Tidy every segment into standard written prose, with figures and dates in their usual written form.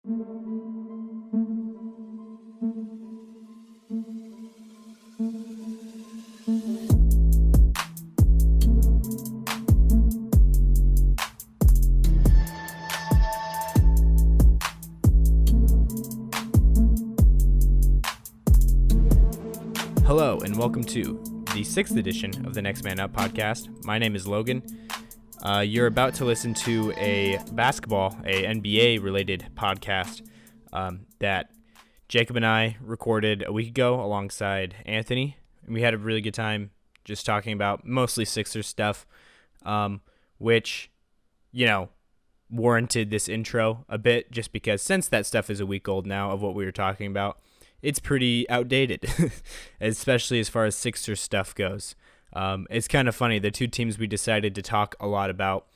Hello, and welcome to the 6th edition of the Next Man Up podcast. My name is Logan. You're about to listen to a NBA-related podcast that Jacob and I recorded a week ago alongside Anthony. And we had a really good time just talking about mostly Sixers stuff, which, warranted this intro a bit just because since that stuff is a week old now of what we were talking about, it's pretty outdated, especially as far as Sixers stuff goes. It's kind of funny. The two teams we decided to talk a lot about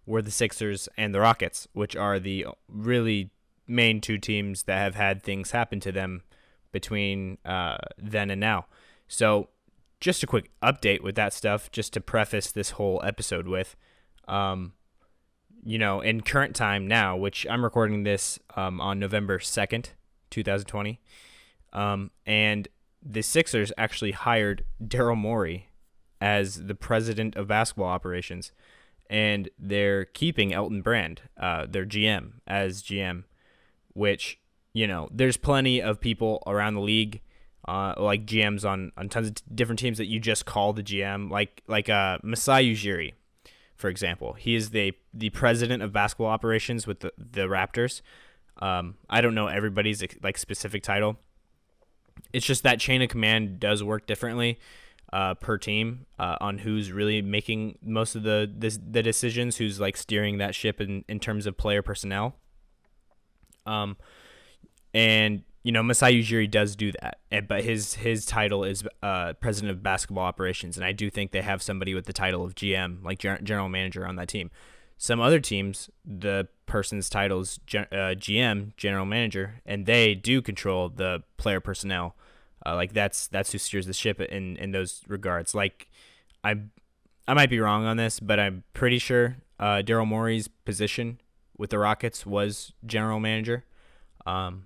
were the Sixers and the Rockets, which are the really main two teams that have had things happen to them between then and now. So just a quick update with that stuff, just to preface this whole episode with, in current time now, which I'm recording this on November 2nd, 2020, and the Sixers actually hired Daryl Morey as the president of basketball operations, and they're keeping Elton Brand, their GM, as GM, which, there's plenty of people around the league, like GMs on tons of different teams that you just call the GM, like Masai Ujiri, for example. He is the president of basketball operations with the Raptors. I don't know everybody's specific title. It's just that chain of command does work differently per team on who's really making most of the decisions, who's steering that ship in terms of player personnel. And Masai Ujiri does do that, but his title is president of basketball operations, and I do think they have somebody with the title of GM, like general manager, on that team. Some other teams, the person's title is GM, general manager, and they do control the player personnel. That's who steers the ship in those regards. I might be wrong on this, but I'm pretty sure Daryl Morey's position with the Rockets was general manager, and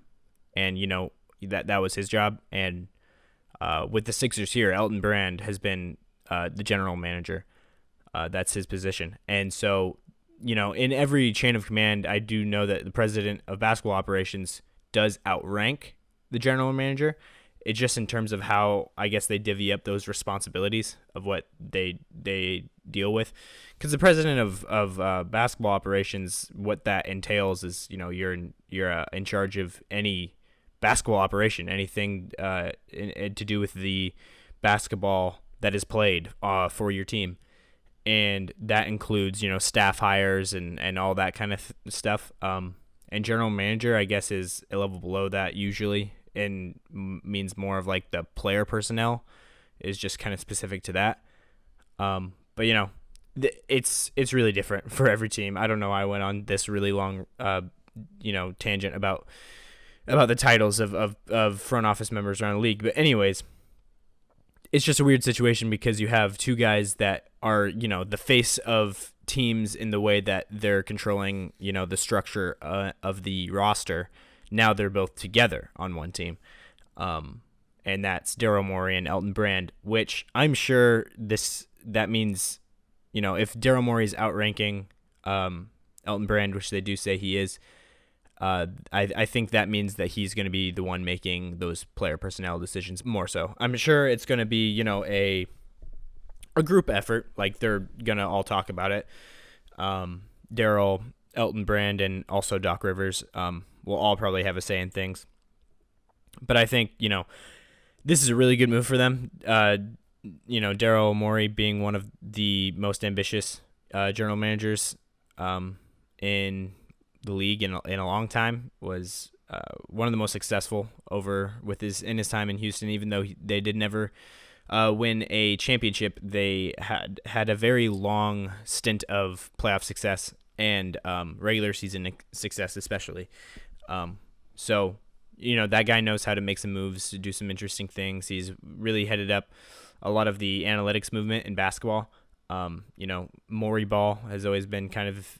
that was his job. And with the Sixers here, Elton Brand has been the general manager. That's his position, and so. In every chain of command, I do know that the president of basketball operations does outrank the general manager. It's just in terms of how, I guess, they divvy up those responsibilities of what they deal with. Because the president of basketball operations, what that entails is, you're in charge of any basketball operation, anything to do with the basketball that is played for your team. And that includes, staff hires and all that kind of stuff. And general manager, I guess, is a level below that usually, and means more of the player personnel is just kind of specific to that. But it's really different for every team. I don't know why I went on this really long, tangent about the titles of front office members around the league. But anyways, it's just a weird situation because you have two guys that are, the face of teams in the way that they're controlling, the structure of the roster. Now they're both together on one team. And that's Daryl Morey and Elton Brand, which I'm sure that means, if Daryl Morey's outranking Elton Brand, which they do say he is, I think that means that he's going to be the one making those player personnel decisions more so. I'm sure it's going to be, a group effort. They're going to all talk about it. Daryl, Elton Brand, and also Doc Rivers will all probably have a say in things. But I think, this is a really good move for them. Daryl Morey being one of the most ambitious general managers in the league in a long time, was one of the most successful in his time in Houston. Even though they did never win a championship, they had a very long stint of playoff success and regular season success especially. So that guy knows how to make some moves, to do some interesting things. He's really headed up a lot of the analytics movement in basketball. Moreyball has always been kind of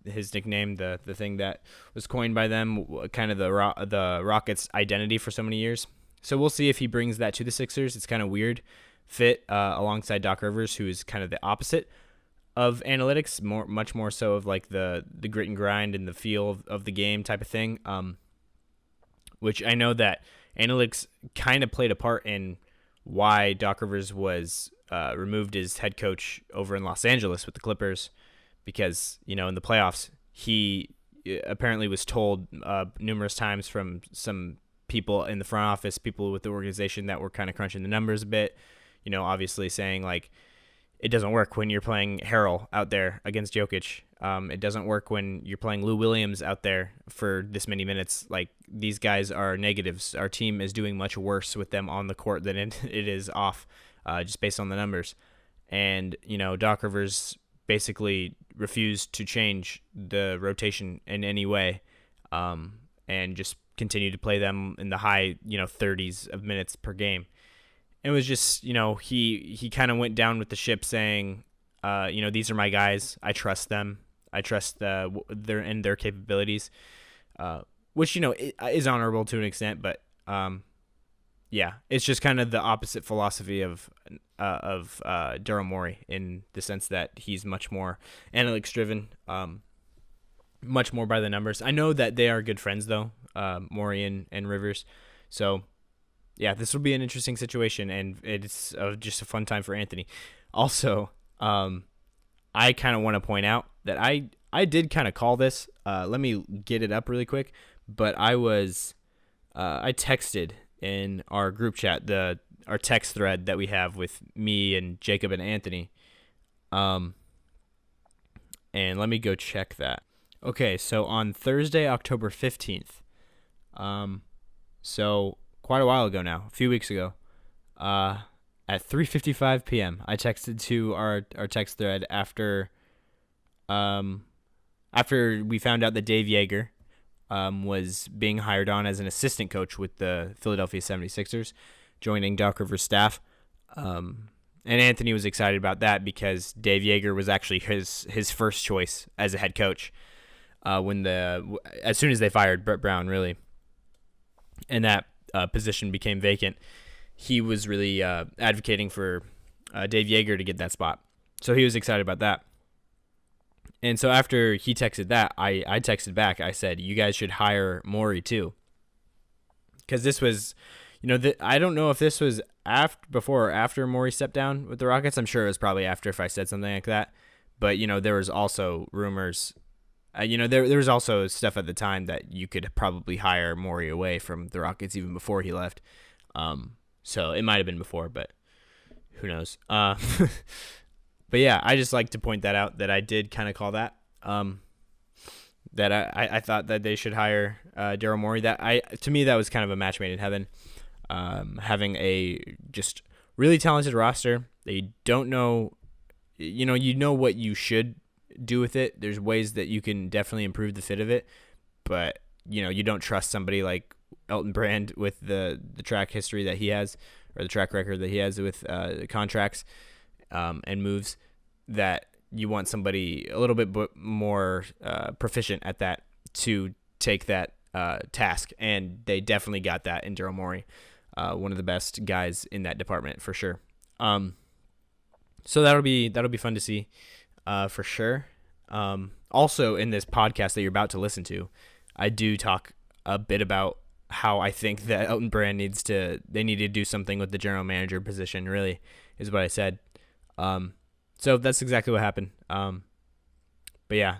his nickname, the thing that was coined by them, kind of the Rockets' identity for so many years. So we'll see if he brings that to the Sixers. It's kind of weird fit alongside Doc Rivers, who is kind of the opposite of analytics, much more so of like the grit and grind and the feel of the game type of thing. Which I know that analytics kind of played a part in why Doc Rivers was removed as head coach over in Los Angeles with the Clippers, because in the playoffs he apparently was told numerous times from some people in the front office, people with the organization that were kind of crunching the numbers a bit, obviously saying like, it doesn't work when you're playing Harrell out there against Jokic. It doesn't work when you're playing Lou Williams out there for this many minutes. Like, these guys are negatives. Our team is doing much worse with them on the court than it is off, just based on the numbers. And, Doc Rivers basically refused to change the rotation in any way, and just continued to play them in the high, 30s of minutes per game. It was just, he kind of went down with the ship saying, these are my guys. I trust them. I trust their capabilities, which, is honorable to an extent. But, it's just kind of the opposite philosophy of Daryl Morey, in the sense that he's much more analytics driven, much more by the numbers. I know that they are good friends, though, Morey and Rivers. So, yeah, this will be an interesting situation, and it's just a fun time for Anthony. Also, I kind of want to point out that I did kind of call this. Let me get it up really quick. But I texted in our group chat, our text thread that we have with me and Jacob and Anthony. And let me go check that. Okay, so on Thursday, October 15th, so quite a while ago now, a few weeks ago, at 3:55 p.m., I texted to our text thread after we found out that Dave Yeager was being hired on as an assistant coach with the Philadelphia 76ers, joining Doc Rivers' staff. And Anthony was excited about that because Dave Yeager was actually his first choice as a head coach as soon as they fired Brett Brown, really, and that position became vacant. He was really advocating for Dave Yeager to get that spot, so he was excited about that. And so after he texted that, I texted back. I said, you guys should hire Morey too, because this was, I don't know if this was before or after Morey stepped down with the Rockets. I'm sure it was probably after if I said something like that. But, there was also rumors. There was also stuff at the time that you could probably hire Morey away from the Rockets even before he left. So it might have been before, but who knows? But yeah, I just like to point that out, that I did kind of call that. That I thought that they should hire Daryl Morey. To me, that was kind of a match made in heaven. Having a just really talented roster that you don't know, you know what you should do with it. There's ways that you can definitely improve the fit of it, but you don't trust somebody like Elton Brand with the track history that he has, or the track record that he has with contracts and moves, that you want somebody a little bit more proficient at that to take that task, and they definitely got that in Daryl Morey, one of the best guys in that department for sure. So that'll be fun to see. For sure. Also, in this podcast that you're about to listen to, I do talk a bit about how I think that Elton Brand need to do something with the general manager position, really, is what I said. So that's exactly what happened. But yeah,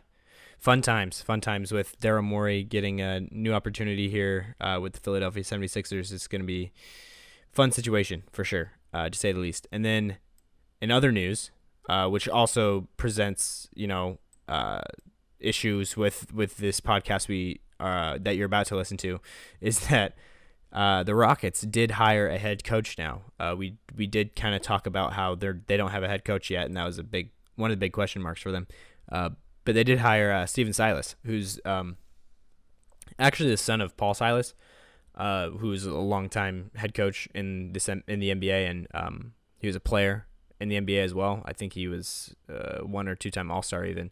fun times with Daryl Morey getting a new opportunity here with the Philadelphia 76ers. It's going to be a fun situation for sure, to say the least. And then in other news, which also presents, issues with this podcast that you're about to listen to, is that the Rockets did hire a head coach now. We did kind of talk about how they don't have a head coach yet, and that was one of the big question marks for them. But they did hire Steven Silas, who's actually the son of Paul Silas, who's a longtime head coach in the NBA, and he was a player in the NBA as well. I think he was 1 or 2 time All-Star even.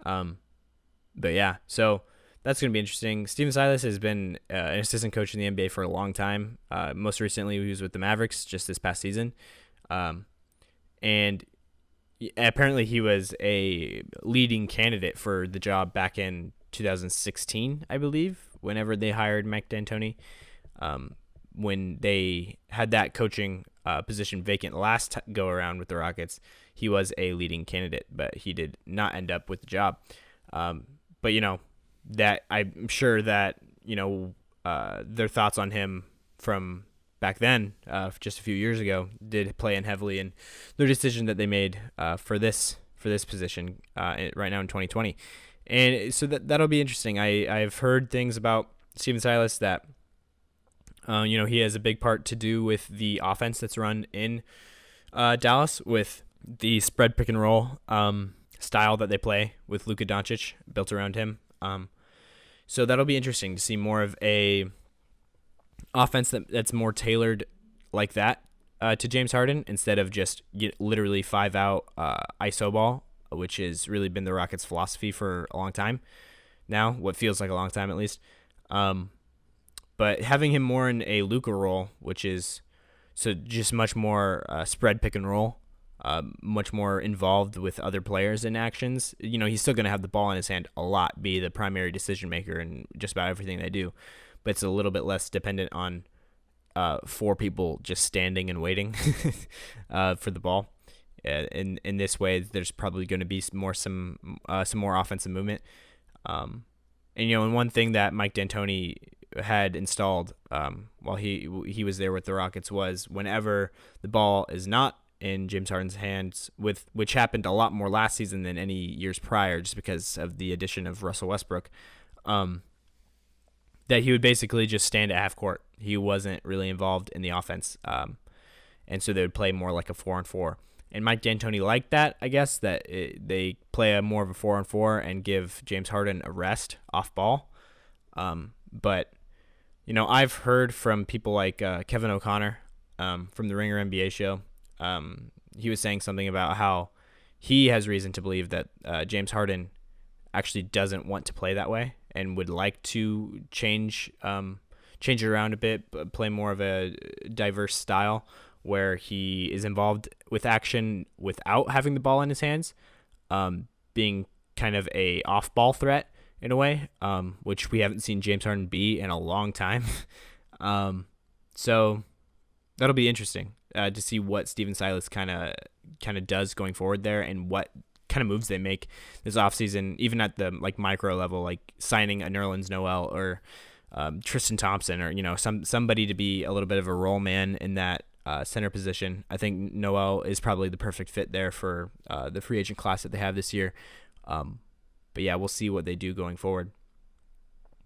But yeah, so that's going to be interesting. Stephen Silas has been an assistant coach in the NBA for a long time. Most recently, he was with the Mavericks just this past season. And apparently he was a leading candidate for the job back in 2016, I believe, whenever they hired Mike D'Antoni. When they had that coaching position vacant last go-around with the Rockets, he was a leading candidate, but he did not end up with the job. But, that I'm sure that, their thoughts on him from back then, just a few years ago, did play in heavily in their decision that they made for this position right now in 2020. And so that'll be interesting. I've heard things about Stephen Silas that, he has a big part to do with the offense that's run in Dallas, with the spread pick and roll style that they play with Luka Doncic built around him. So that'll be interesting to see more of a offense that's more tailored like that to James Harden, instead of just literally 5-out ISO ball, which has really been the Rockets' philosophy for a long time now, what feels like a long time at least. But having him more in a Luka role, which is so just much more spread pick and roll, much more involved with other players in actions. He's still going to have the ball in his hand a lot, be the primary decision maker in just about everything they do, but it's a little bit less dependent on 4 people just standing and waiting for the ball. In this way, there's probably going to be some more offensive movement. And one thing that Mike D'Antoni had installed while he was there with the Rockets was, whenever the ball is not in James Harden's hands, which happened a lot more last season than any years prior, just because of the addition of Russell Westbrook, that he would basically just stand at half court. He wasn't really involved in the offense, and so they would play more like a 4-on-4. And Mike D'Antoni liked that, I guess, that they play more of a 4-on-4 and give James Harden a rest off ball. But I've heard from people like Kevin O'Connor from the Ringer NBA show. He was saying something about how he has reason to believe that James Harden actually doesn't want to play that way and would like to change it around a bit, play more of a diverse style where he is involved with action without having the ball in his hands, being kind of a off-ball threat in a way, which we haven't seen James Harden be in a long time. So that'll be interesting to see what Stephen Silas kind of does going forward there, and what kind of moves they make this offseason, even at the micro level, like signing a Nerlens Noel or Tristan Thompson, or somebody to be a little bit of a role man in that center position. I think Noel is probably the perfect fit there for the free agent class that they have this year. But yeah, we'll see what they do going forward.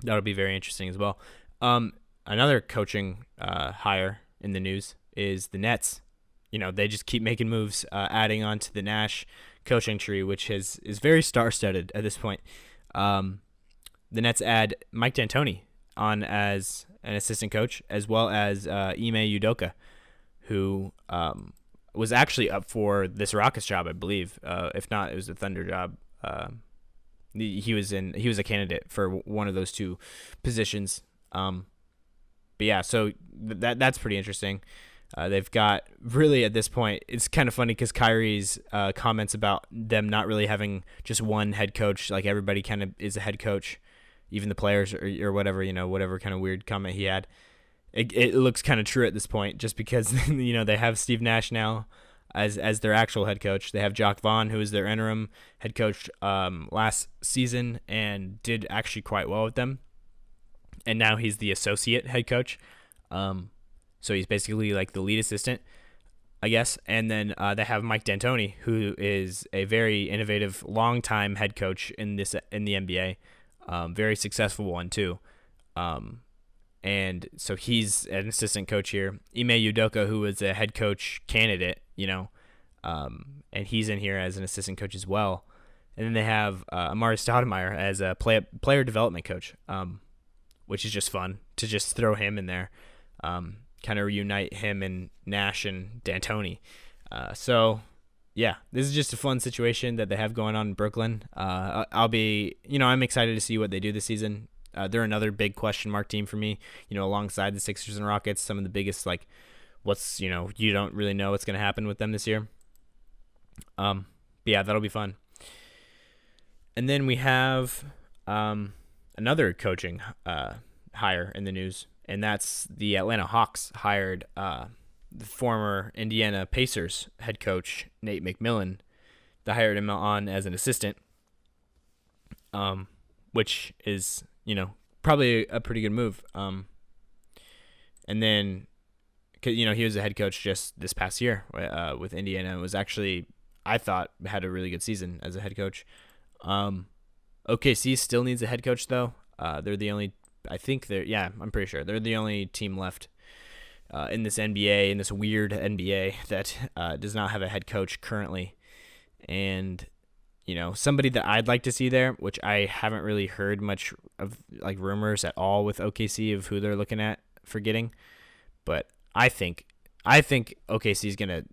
That'll be very interesting as well. Another coaching hire in the news is the Nets. They just keep making moves, adding on to the Nash coaching tree, which is very star-studded at this point. The Nets add Mike D'Antoni on as an assistant coach, as well as Ime Udoka, who was actually up for this Rockets job, I believe. If not, it was the Thunder job. He was a candidate for one of those 2 positions. But yeah, so that's pretty interesting. They've got, really at this point, it's kind of funny because Kyrie's comments about them not really having just one head coach, like everybody kind of is a head coach, even the players or whatever, whatever kind of weird comment he had. It looks kind of true at this point, just because they have Steve Nash now as their actual head coach. They have Jacques Vaughn, who was their interim head coach last season and did actually quite well with them. And now he's the associate head coach. So he's basically like the lead assistant, I guess. And then they have Mike D'Antoni, who is a very innovative, long-time head coach in the NBA. Very successful one, too. And so he's an assistant coach here. Ime Udoka, who was a head coach candidate, and he's in here as an assistant coach as well. And then they have Amari Stoudemire as a player development coach, which is just fun to just throw him in there, kind of reunite him and Nash and D'Antoni. So yeah, this is just a fun situation that they have going on in Brooklyn. I'll be, I'm excited to see what they do this season. They're another big question mark team for me, alongside the Sixers and Rockets, some of the biggest, like, you don't really know what's going to happen with them this year. But yeah, that'll be fun. And then we have another coaching hire in the news, and that's the Atlanta Hawks hired the former Indiana Pacers head coach, Nate McMillan. They hired him on as an assistant, which is, probably a pretty good move. And then, he was a head coach just this past year with Indiana. It was actually, I thought, had a really good season as a head coach. OKC still needs a head coach, though. They're the only, I'm pretty sure they're the only team left in this NBA, in this weird NBA that does not have a head coach currently. And, somebody that I'd like to see there, which I haven't really heard much of, like, rumors at all with OKC of who they're looking at for getting. But I think OKC is going to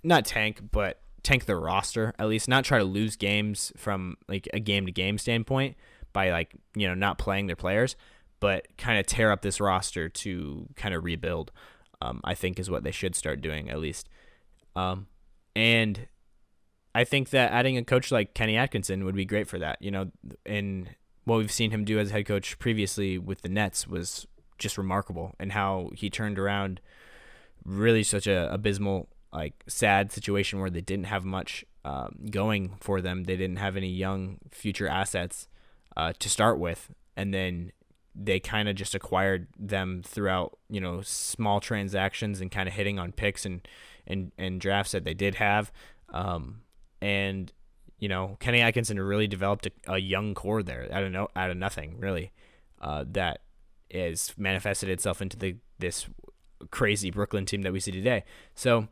not tank, but tank the roster, at least not try to lose games from, like, a game-to-game standpoint by, like, not playing their players, but kind of tear up this roster to kind of rebuild, I think is what they should start doing, at least. And I think that adding a coach like Kenny Atkinson would be great for that. And what we've seen him do as head coach previously with the Nets was just remarkable, and how he turned around really such a abysmal, like, sad situation where they didn't have much going for them. They didn't have any young future assets to start with, and then they kind of just acquired them throughout, small transactions and kind of hitting on picks and drafts that they did have. And Kenny Atkinson really developed a young core there out of nothing, really, that has manifested itself into this crazy Brooklyn team that we see today. So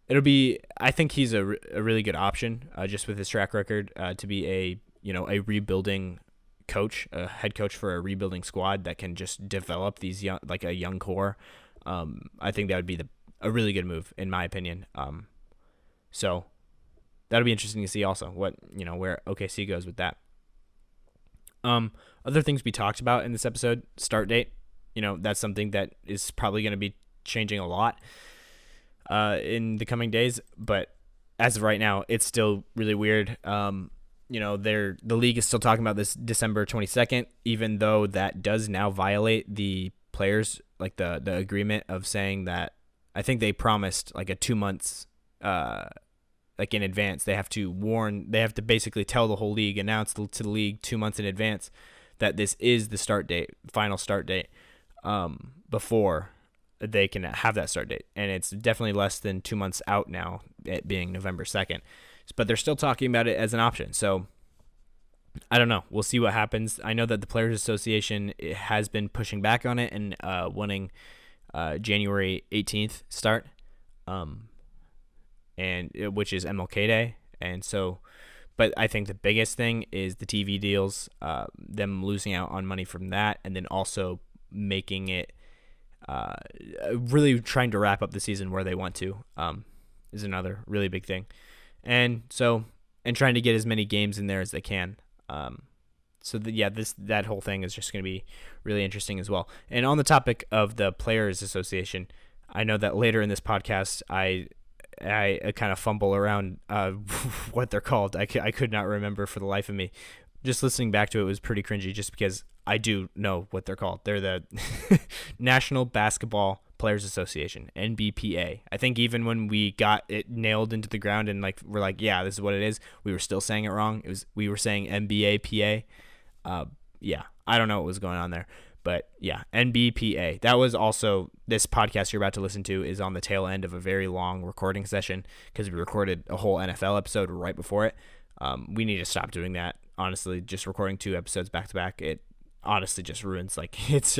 I think he's a really good option, just with his track record, to be a rebuilding coach, a head coach for a rebuilding squad that can just develop these a young core. I think that would be a really good move, in my opinion. So that'll be interesting to see also where OKC goes with that. Other things we talked about in this episode, start date. That's something that is probably going to be changing a lot in the coming days, but as of right now, it's still really weird. The league is still talking about this December 22nd, even though that does now violate the players, like the agreement of saying that, I think they promised like a 2 months, like in advance. They have to basically tell the whole league, announce to the league 2 months in advance that this is the start date, final start date, before they can have that start date. And it's definitely less than 2 months out now, it being November 2nd. But they're still talking about it as an option. So I don't know. We'll see what happens. I know that the Players Association has been pushing back on it and wanting January 18th start, which is MLK Day. And so, but I think the biggest thing is the TV deals, them losing out on money from that, and then also making it really trying to wrap up the season where they want to, is another really big thing. And trying to get as many games in there as they can. That whole thing is just going to be really interesting as well. And on the topic of the Players Association, I know that later in this podcast, I kind of fumble around what they're called. I could not remember for the life of me. Just listening back to it was pretty cringy, just because I do know what they're called. They're the National Basketball Players Association, NBPA. I think even when we got it nailed into the ground and we're like, yeah, this is what it is, we were still saying it wrong. We were saying NBAPA. I don't know what was going on there, but yeah, NBPA. That was also, this podcast you're about to listen to is on the tail end of a very long recording session, because we recorded a whole NFL episode right before it. We need to stop doing that. Honestly, just recording 2 episodes back to back, it honestly just ruins, it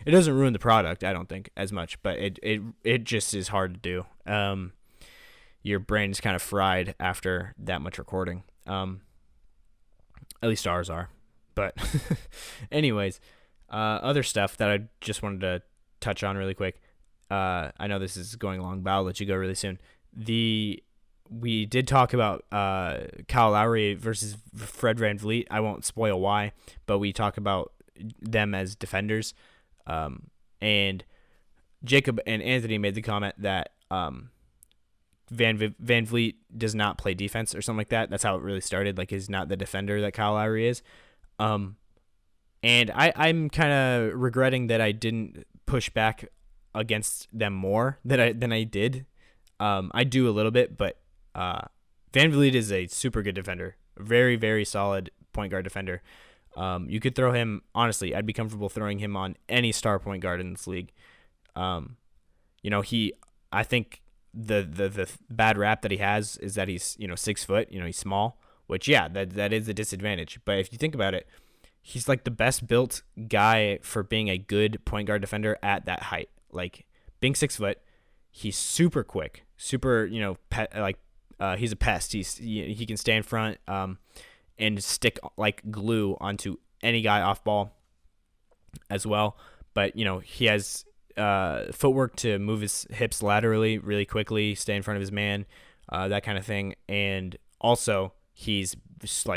doesn't ruin the product, I don't think, as much, but it just is hard to do. Your brain is kind of fried after that much recording. At least ours are. But anyways, other stuff that I just wanted to touch on really quick. I know this is going long, but I'll let you go really soon. we did talk about Kyle Lowry versus Fred VanVleet. I won't spoil why, but we talk about them as defenders. And Jacob and Anthony made the comment that VanVleet does not play defense or something like that. That's how it really started. Like, he's not the defender that Kyle Lowry is. And I'm kind of regretting that I didn't push back against them more than I did. I do a little bit, but VanVleet is a super good defender, very, very solid point guard defender. You could throw him, honestly, I'd be comfortable throwing him on any star point guard in this league. I think the bad rap that he has is that he's 6 foot, he's small, which that is a disadvantage. But if you think about it, he's like the best built guy for being a good point guard defender at that height. Like, being 6 foot, he's super quick, super he's a pest. He can stay in front and stick like glue onto any guy off ball as well. But he has footwork to move his hips laterally really quickly, stay in front of his man, that kind of thing. And also he's just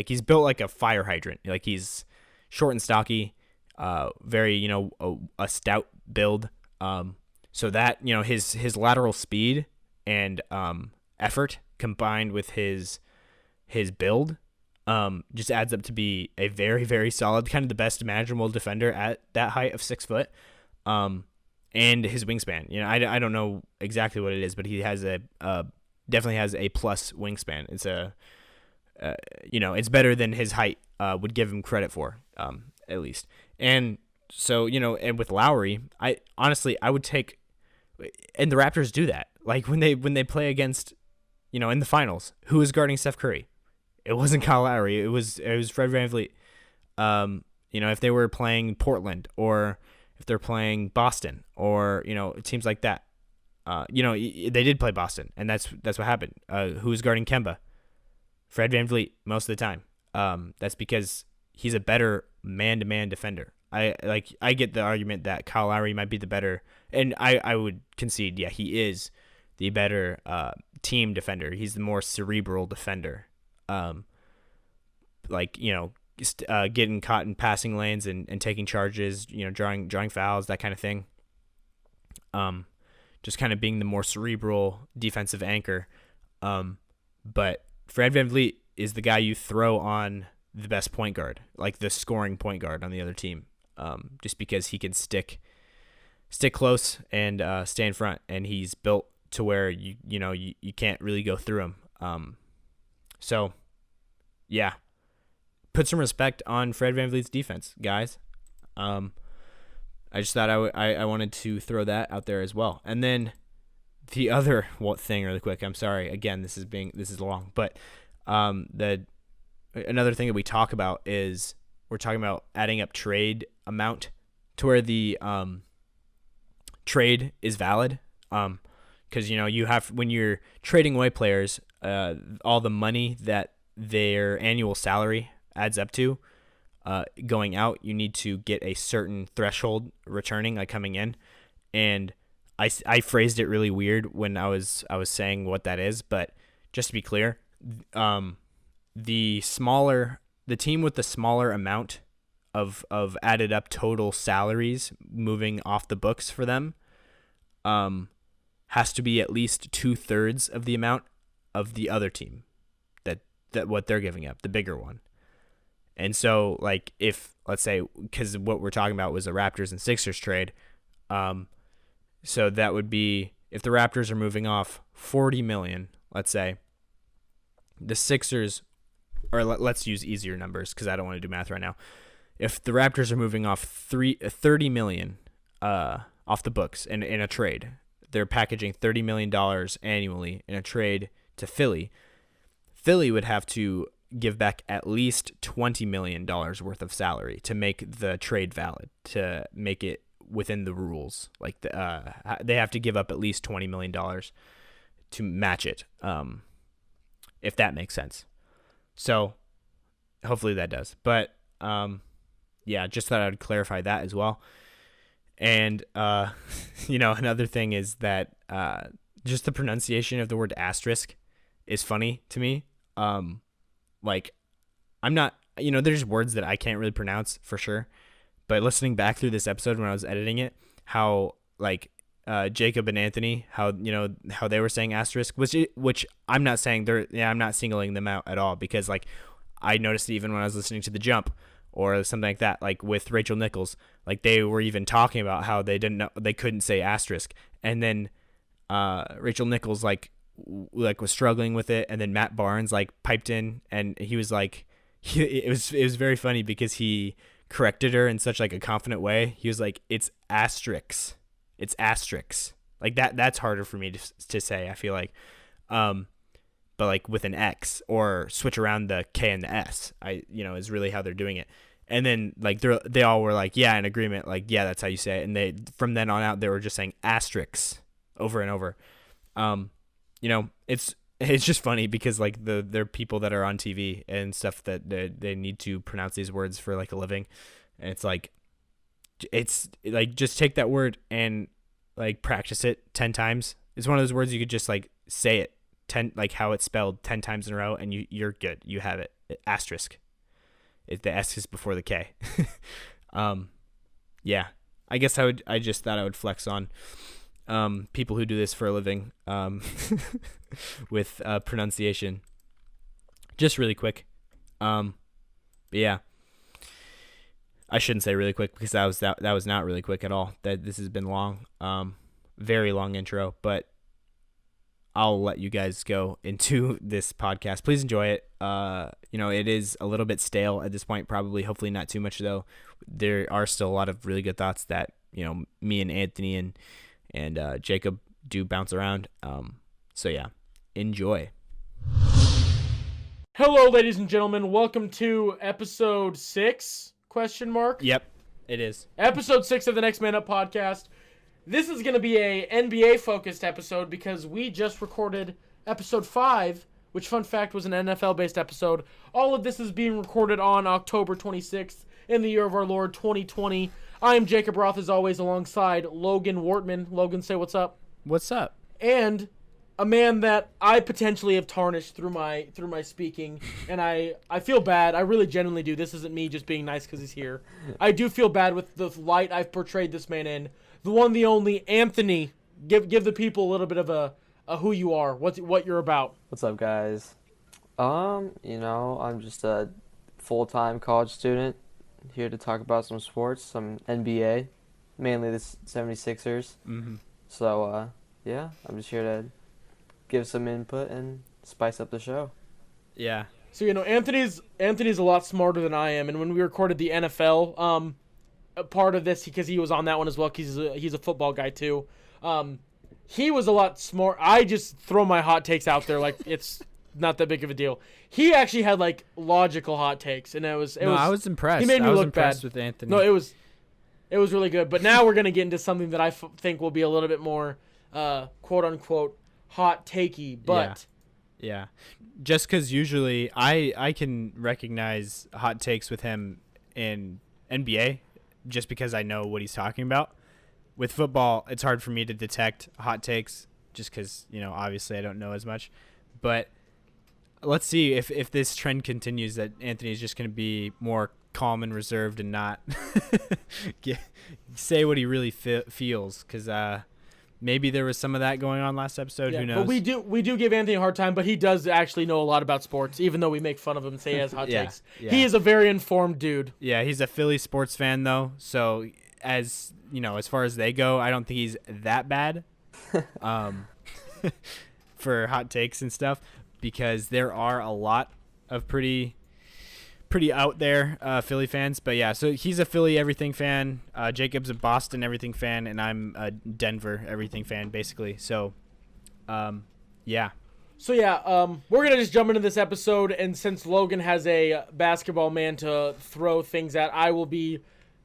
he's built like a fire hydrant. Like, he's short and stocky, very a stout build. So that his lateral speed and effort combined with his build just adds up to be a very, very solid, kind of the best imaginable defender at that height of 6 foot. And his wingspan, I don't know exactly what it is, but he has definitely has a plus wingspan. It's it's better than his height would give him credit for, at least. And so, and with Lowry, I would take, and the Raptors do that. Like, when they play against, in the finals, who is guarding Steph Curry? It wasn't Kyle Lowry. It was Fred VanVleet. If they were playing Portland, or if they're playing Boston, or teams like that, they did play Boston, and that's what happened. Who was guarding Kemba? Fred VanVleet most of the time. That's because he's a better man-to-man defender. I get the argument that Kyle Lowry might be the better, and I would concede, he is the better team defender. He's the more cerebral defender. Getting caught in passing lanes and taking charges, drawing fouls, that kind of thing. Just kind of being the more cerebral defensive anchor. But Fred VanVleet is the guy you throw on the best point guard, like the scoring point guard on the other team. Just because he can stick close and stay in front, and he's built to where you can't really go through him. So yeah, put some respect on Fred VanVleet's defense, guys. I just thought I wanted to throw that out there as well. And then the other thing, really quick. I'm sorry. Again, this is long, but another thing that we talk about is we're talking about adding up trade amount to where the trade is valid. Because you have, when you're trading away players, all the money that their annual salary adds up to going out, you need to get a certain threshold returning, like coming in. And I phrased it really weird when I was saying what that is, but just to be clear, the team with the smaller amount of added up total salaries moving off the books for them has to be at least 2/3 of the amount of the other team that what they're giving up, the bigger one. And so, like, if, let's say, because what we're talking about was a Raptors and Sixers trade, so that would be, if the Raptors are moving off $40 million, let's say, the Sixers, or let's use easier numbers because I don't want to do math right now. If the Raptors are moving off $30 million off the books in a trade, they're packaging $30 million annually in a trade to Philly. Philly would have to give back at least $20 million worth of salary to make the trade valid, to make it within the rules. Like, they have to give up at least $20 million to match it, if that makes sense. So hopefully that does. But just thought I'd clarify that as well. And another thing is that just the pronunciation of the word asterisk is funny to me. Like, I'm not, there's words that I can't really pronounce for sure, but listening back through this episode when I was editing it, how like Jacob and Anthony, how they were saying asterisk, which I'm not saying I'm not singling them out at all, because like I noticed it even when I was listening to The Jump or something like that, like with Rachel Nichols, like they were even talking about how they couldn't say asterisk, and then Rachel Nichols like was struggling with it, and then Matt Barnes like piped in, and he was like, it was very funny because he corrected her in such like a confident way. He was like, it's asterisks. Like that's harder for me to say, I feel like. But like with an X, or switch around the K and the S, is really how they're doing it. And then like they all were like, yeah, in agreement, like, yeah, that's how you say it. And they, from then on out, they were just saying asterisks over and over. It's just funny because like they're people that are on TV and stuff that they need to pronounce these words for like a living. And it's like just take that word and like practice it 10 times. It's one of those words you could just like say it 10, like how it's spelled 10 times in a row, and you're good. You have it. Asterisk. The S is before the K. Yeah. I guess I just thought I would flex on people who do this for a living with pronunciation. Just really quick. But yeah. I shouldn't say really quick, because that was not really quick at all. This has been long. Very long intro, but I'll let you guys go into this podcast. Please enjoy it. It is a little bit stale at this point, probably, hopefully not too much though. There are still a lot of really good thoughts that, me and Anthony and Jacob do bounce around. So yeah, enjoy. Hello, ladies and gentlemen. Welcome to episode 6, ? Yep, it is. Episode 6 of the Next Man Up podcast. This is going to be a NBA-focused episode because we just recorded episode 5, which, fun fact, was an NFL-based episode. All of this is being recorded on October 26th in the year of our Lord 2020. I am Jacob Roth, as always, alongside Logan Wortman. Logan, say what's up. What's up? And a man that I potentially have tarnished through my speaking, and I feel bad. I really genuinely do. This isn't me just being nice because he's here. I do feel bad with the light I've portrayed this man in. The one, the only, Anthony. Give the people a little bit of a who you are, what you're about. What's up, guys? I'm just a full-time college student here to talk about some sports, some NBA, mainly the 76ers. Mm-hmm. So, yeah, I'm just here to give some input and spice up the show. Yeah. So, Anthony's a lot smarter than I am, and when we recorded the NFL, a part of this, because he was on that one as well, because he's a football guy too. He was a lot smart. I just throw my hot takes out there like it's not that big of a deal. He actually had like logical hot takes, and I was impressed. He made me look impressed bad with Anthony. No, it was really good. But now we're gonna get into something that I think will be a little bit more quote unquote hot takey. But yeah. Just because usually I can recognize hot takes with him in NBA, just because I know what he's talking about. With football, it's hard for me to detect hot takes just because, obviously I don't know as much. But let's see if this trend continues, that Anthony is just going to be more calm and reserved and not say what he really feels, because maybe there was some of that going on last episode. Who knows? But we do give Anthony a hard time, but he does actually know a lot about sports, even though we make fun of him and say he has hot takes. Yeah. He is a very informed dude. Yeah, he's a Philly sports fan, though. So, as far as they go, I don't think he's that bad for hot takes and stuff, because there are a lot of pretty out there Philly fans. But yeah, so he's a Philly everything fan. Jacob's a Boston everything fan, and I'm a Denver everything fan, basically. So, yeah. So yeah, we're gonna just jump into this episode, and since Logan has a basketball man to throw things at, I will be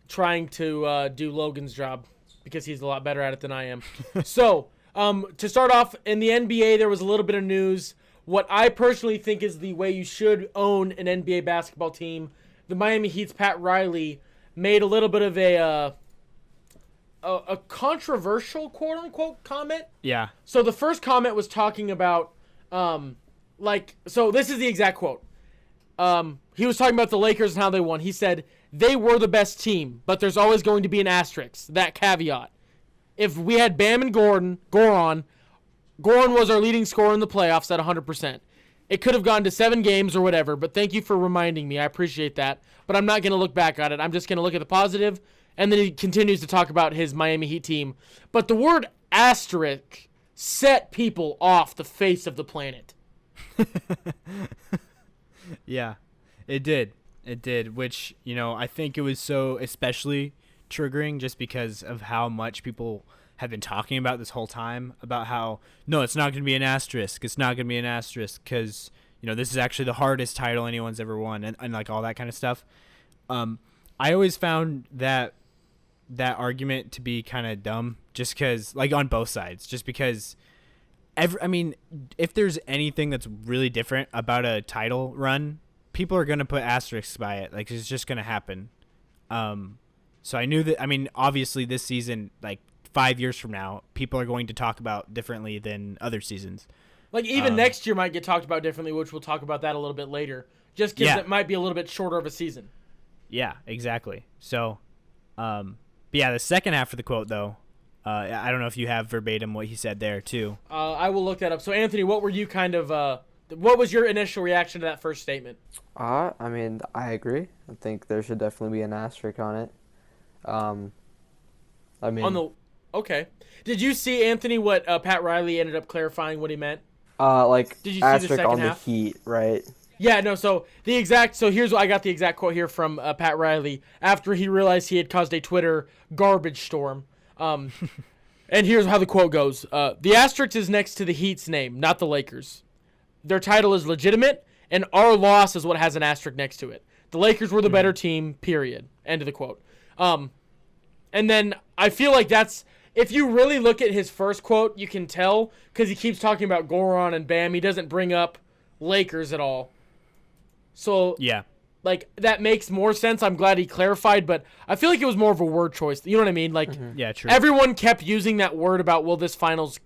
trying to do Logan's job because he's a lot better at it than I am. So, to start off, in the NBA, there was a little bit of news. What I personally think is the way you should own an NBA basketball team. The Miami Heat's Pat Riley made a little bit of a controversial quote unquote comment. Yeah. So the first comment was talking about so this is the exact quote. He was talking about the Lakers and how they won. He said they were the best team, but there's always going to be an asterisk. That caveat. If we had Bam and Goran was our leading scorer in the playoffs at 100%. It could have gone to 7 games or whatever, but thank you for reminding me. I appreciate that. But I'm not going to look back at it. I'm just going to look at the positive. And then he continues to talk about his Miami Heat team. But the word asterisk set people off the face of the planet. Yeah, it did. It did, which, I think it was so especially triggering just because of how much people have been talking about this whole time about how, no, it's not going to be an asterisk. It's not going to be an asterisk because, this is actually the hardest title anyone's ever won and like all that kind of stuff. I always found that argument to be kind of dumb just because, like, on both sides, just because if there's anything that's really different about a title run, people are going to put asterisks by it. Like, it's just going to happen. So I knew that, obviously this season, like 5 years from now, people are going to talk about differently than other seasons. Like, even next year might get talked about differently, which we'll talk about that a little bit later. Just because it might be a little bit shorter of a season. Yeah, exactly. So, but yeah, the second half of the quote, though, I don't know if you have verbatim what he said there, too. I will look that up. So, Anthony, what were you what was your initial reaction to that first statement? I agree. I think there should definitely be an asterisk on it. Okay. Did you see, Anthony, what Pat Riley ended up clarifying what he meant? Did you see the second on half? The Heat, right? Yeah, no, so here's what I got the exact quote here from Pat Riley after he realized he had caused a Twitter garbage storm. And here's how the quote goes. The asterisk is next to the Heat's name, not the Lakers. Their title is legitimate, and our loss is what has an asterisk next to it. The Lakers were the better team, period. End of the quote. And then I feel like that's, if you really look at his first quote, you can tell, because he keeps talking about Goran and Bam. He doesn't bring up Lakers at all. So, yeah, like, that makes more sense. I'm glad he clarified, but I feel like it was more of a word choice. You know what I mean? Like, yeah, true. Everyone kept using that word about will this finals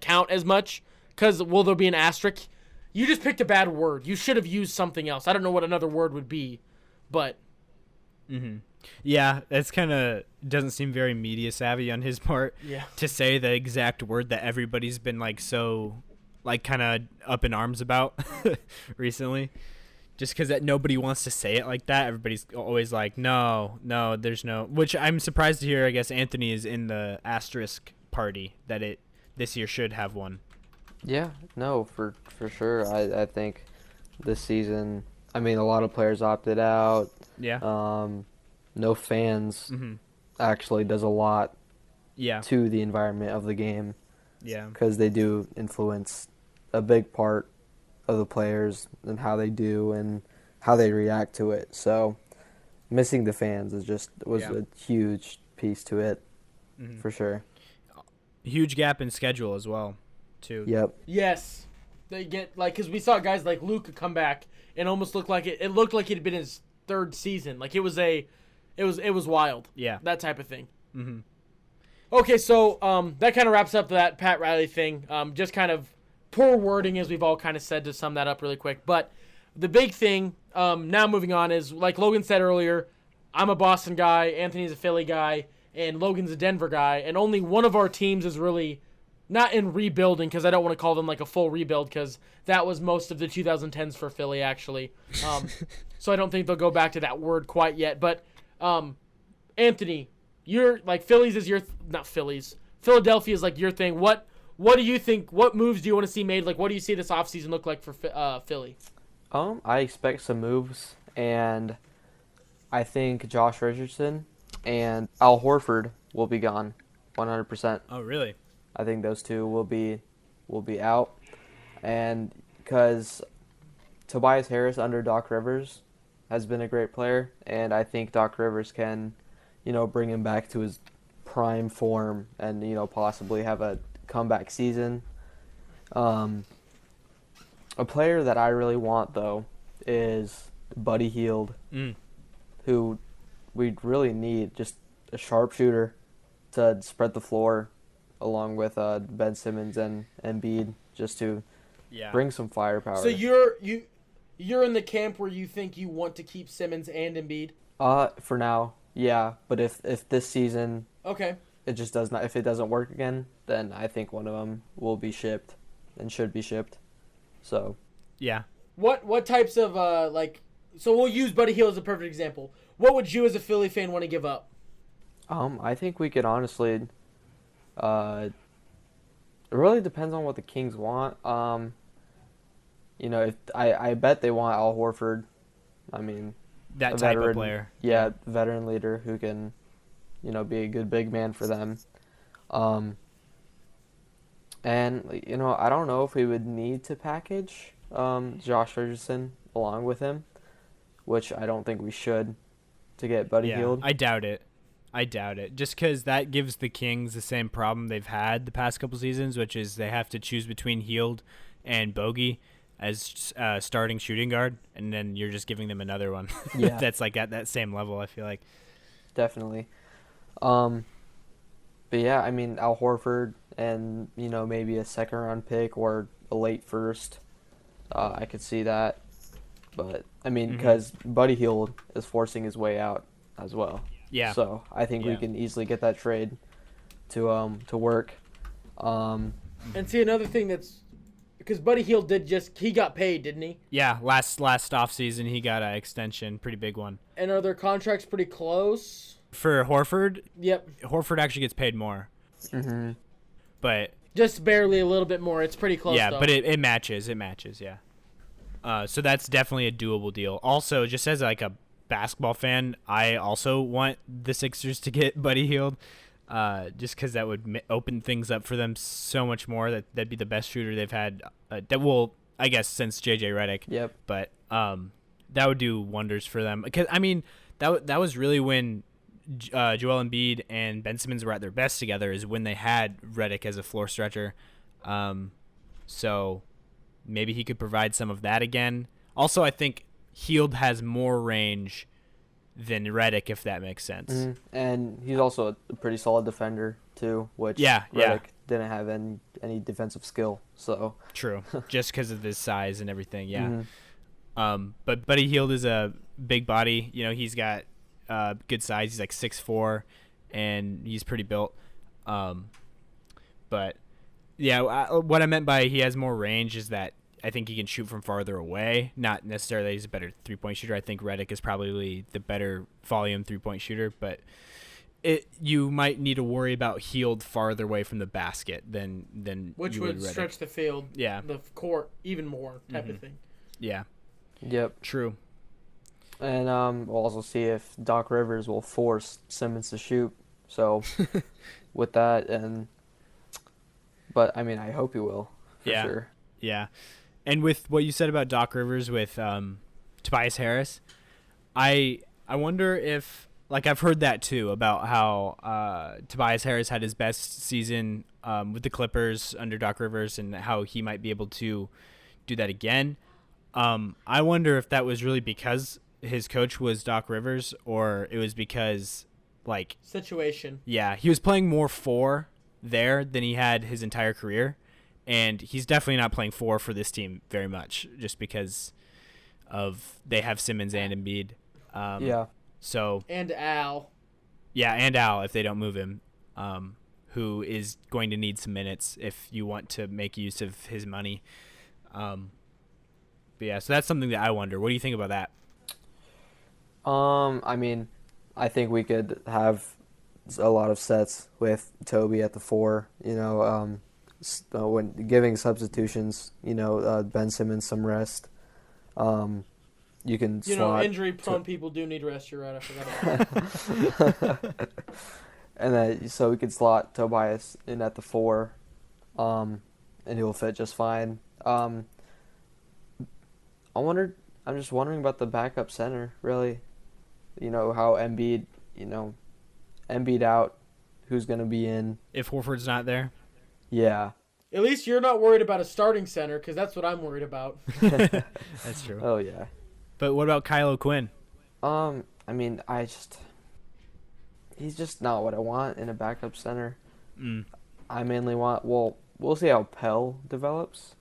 count as much? Because will there be an asterisk? You just picked a bad word. You should have used something else. I don't know what another word would be, but. Yeah, that's kind of doesn't seem very media savvy on his part. Yeah. To say the exact word that everybody's been like so, like kind of up in arms about recently. Just because that nobody wants to say it like that. Everybody's always like, no, there's no. Which I'm surprised to hear. I guess Anthony is in the asterisk party that it this year should have one. Yeah, no, for sure. I think this season, a lot of players opted out. Yeah. No fans actually does a lot to the environment of the game. Yeah. Because they do influence a big part of the players and how they do and how they react to it. So missing the fans was a huge piece to it, for sure. Huge gap in schedule as well, too. Yep. Yes. They get, because we saw guys like Luka come back and almost looked like it looked like it had been his third season. Like, it was wild. Yeah. That type of thing. Mm-hmm. Okay, so that kind of wraps up that Pat Riley thing. Just kind of poor wording, as we've all kind of said, to sum that up really quick. But the big thing, now moving on, is, like Logan said earlier, I'm a Boston guy, Anthony's a Philly guy, and Logan's a Denver guy, and only one of our teams is really not in rebuilding, because I don't want to call them like a full rebuild, because that was most of the 2010s for Philly, actually. So I don't think they'll go back to that word quite yet. But Anthony, you're like Phillies is your not Phillies. Philadelphia is like your thing. What do you think? What moves do you want to see made? Like, what do you see this offseason look like for Philly? I expect some moves, and I think Josh Richardson and Al Horford will be gone, 100%. Oh, really? I think those two will be out, and because Tobias Harris under Doc Rivers has been a great player, and I think Doc Rivers can, bring him back to his prime form and, possibly have a comeback season. A player that I really want, though, is Buddy Hield, who we really need, just a sharpshooter to spread the floor along with Ben Simmons and Embiid just to bring some firepower. So you're in the camp where you think you want to keep Simmons and Embiid? For now, yeah. But if this season it just does not, if it doesn't work again, then I think one of them will be shipped and should be shipped. So yeah. What types of so we'll use Buddy Hield as a perfect example. What would you as a Philly fan want to give up? I think we could honestly, it really depends on what the Kings want. If I bet they want Al Horford. I mean, that a type veteran, of player. Yeah, veteran leader who can, be a good big man for them. And I don't know if we would need to package Josh Richardson along with him, which I don't think we should to get Buddy Hield. I doubt it. Just because that gives the Kings the same problem they've had the past couple seasons, which is they have to choose between Hield and Bogey as starting shooting guard, and then you're just giving them another one. Yeah. That's like at that same level, I feel like. Definitely. But yeah, I mean, Al Horford and, maybe a second-round pick or a late first. I could see that. But, I mean, because Buddy Hield is forcing his way out as well. Yeah. So I think we can easily get that trade to work. And see, another thing that's because Buddy Hield he got paid, didn't he? Yeah, last offseason he got an extension, pretty big one. And are their contracts pretty close? For Horford? Yep. Horford actually gets paid more. Mm-hmm. But just barely a little bit more. It's pretty close. Yeah, though. but it matches. Yeah. So that's definitely a doable deal. Also, just as like a basketball fan, I also want the Sixers to get Buddy Hield, just because that would open things up for them so much more. That'd be the best shooter they've had. That will, I guess, since JJ Redick. Yep. But that would do wonders for them. Because I mean, that was really when Joel Embiid and Ben Simmons were at their best together. Is when they had Redick as a floor stretcher. So maybe he could provide some of that again. Also, I think Hield has more range than Redick, if that makes sense. Mm-hmm. And he's also a pretty solid defender too, which Redick didn't have any defensive skill. So true, just because of his size and everything. Yeah. Mm-hmm. But Buddy Hield is a big body. He's got good size. He's like 6'4", and he's pretty built. But yeah, what I meant by he has more range is that I think he can shoot from farther away. Not necessarily he's a better three-point shooter. I think Redick is probably the better volume three-point shooter, but you might need to worry about Hield farther away from the basket than which you would Redick. stretch the field, the court even more type of thing. Yeah. Yep. True. And we'll also see if Doc Rivers will force Simmons to shoot. So with that, but I mean, I hope he will for sure. Yeah. And with what you said about Doc Rivers with Tobias Harris, I wonder if, like, I've heard that too about how Tobias Harris had his best season with the Clippers under Doc Rivers and how he might be able to do that again. I wonder if that was really because his coach was Doc Rivers or it was because, like... situation. Yeah, he was playing more 4 there than he had his entire career. And he's definitely not playing 4 for this team very much, just because of they have Simmons and Embiid. So and Al. Yeah, and Al if they don't move him, who is going to need some minutes if you want to make use of his money. But yeah, so that's something that I wonder. What do you think about that? I mean, I think we could have a lot of sets with Toby at the 4. When giving substitutions, Ben Simmons some rest. You can slot injury-prone people do need rest. You're right. I forgot about that. And then, so we could slot Tobias in at the 4, and he'll fit just fine. I'm just wondering about the backup center, really. How Embiid out, who's going to be in. If Horford's not there? Yeah. At least you're not worried about a starting center, because that's what I'm worried about. That's true. Oh, yeah. But what about Kyle O'Quinn? I mean, he's just not what I want in a backup center. Mm. I mainly want. Well, we'll see how Pell develops.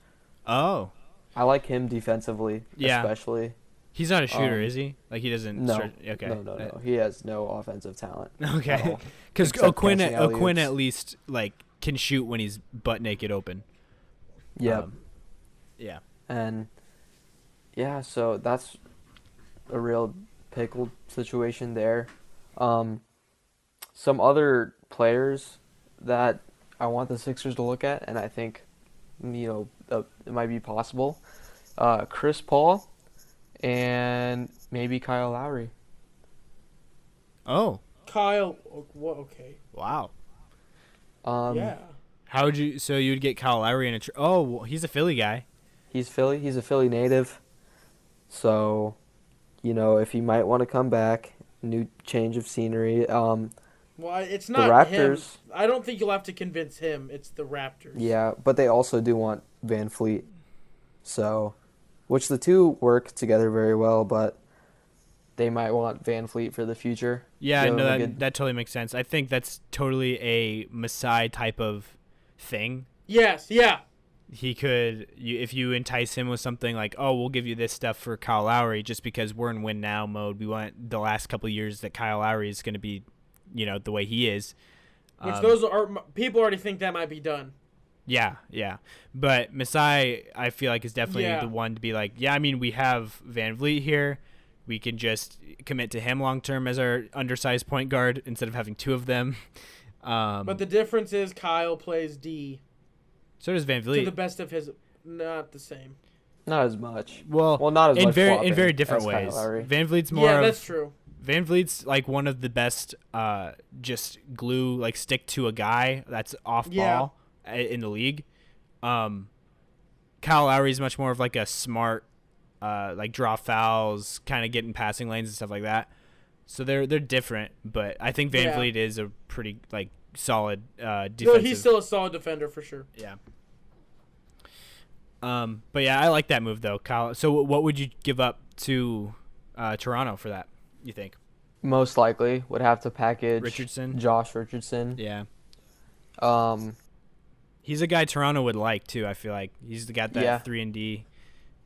Oh, I like him defensively, Yeah. especially. he's not a shooter, is he? Like he doesn't. No, Okay. no. He has no offensive talent. at Okay. all, Because except O'Quinn catching alley-oops. at least like can shoot when he's butt naked open. Yep. Yeah. And yeah, so that's a real pickled situation there. Some other players that I want the Sixers to look at, and I think, it might be possible. Chris Paul and maybe Kyle Lowry. Oh. Kyle, what? Okay. Wow. Yeah. How would you? So you'd get Kyle Lowry in a? Oh, well, he's a Philly guy. He's Philly. He's a Philly native. So, if he might want to come back, new change of scenery. Well, it's The not Raptors. him. I don't think you'll have to convince him. It's the Raptors. Yeah, but they also do want Van Fleet. So, which the two work together very well, but they might want Van Fleet for the future. Yeah, Give no, him a that good- that totally makes sense. I think that's totally a Masai type of thing. Yes. Yeah. He could, if you entice him with something like, oh, we'll give you this stuff for Kyle Lowry, just because we're in win now mode. We want the last couple of years that Kyle Lowry is going to be, the way he is. Which those are people already think that might be done. Yeah. But Masai, I feel like, is definitely the one to be like, yeah, I mean, we have Van Vliet here. We can just commit to him long term as our undersized point guard instead of having two of them. But the difference is Kyle plays D. So does Van To Vliet. the best of his, not the same. Not as much. Well, not as in much very flopping different as Kyle ways. Lowry. Van Vliet's more. Yeah, of, that's true. Van Vliet's like one of the best, just glue, like stick to a guy that's off ball in the league. Kyle Lowry's much more of like a smart, like draw fouls, kind of get in passing lanes and stuff like that. So they're different, but I think Van Vliet is a pretty like solid defensive. No, he's still a solid defender for sure. Yeah. But yeah, I like that move though, Kyle. So what would you give up to Toronto for that? You think? Most likely would have to package Richardson? Josh Richardson. Yeah. Um, He's a guy Toronto would like too. I feel like he's got that 3-and-D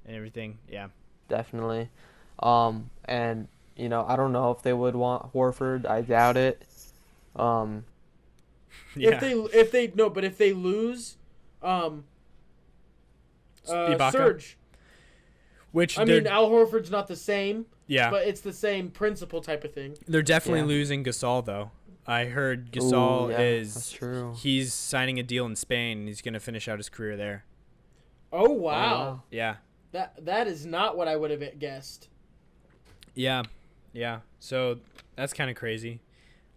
and everything. Yeah. definitely. And I don't know if they would want Horford. I doubt it. Yeah. If they lose, Ibaka? Surge. Which I mean, Al Horford's not the same. yeah, But it's the same principle type of thing. they're definitely Yeah. losing Gasol though. I heard Gasol that's is true. he's signing a deal in Spain. And he's gonna finish out his career there. Oh wow. Yeah. That is not what I would have guessed. Yeah. So that's kind of crazy.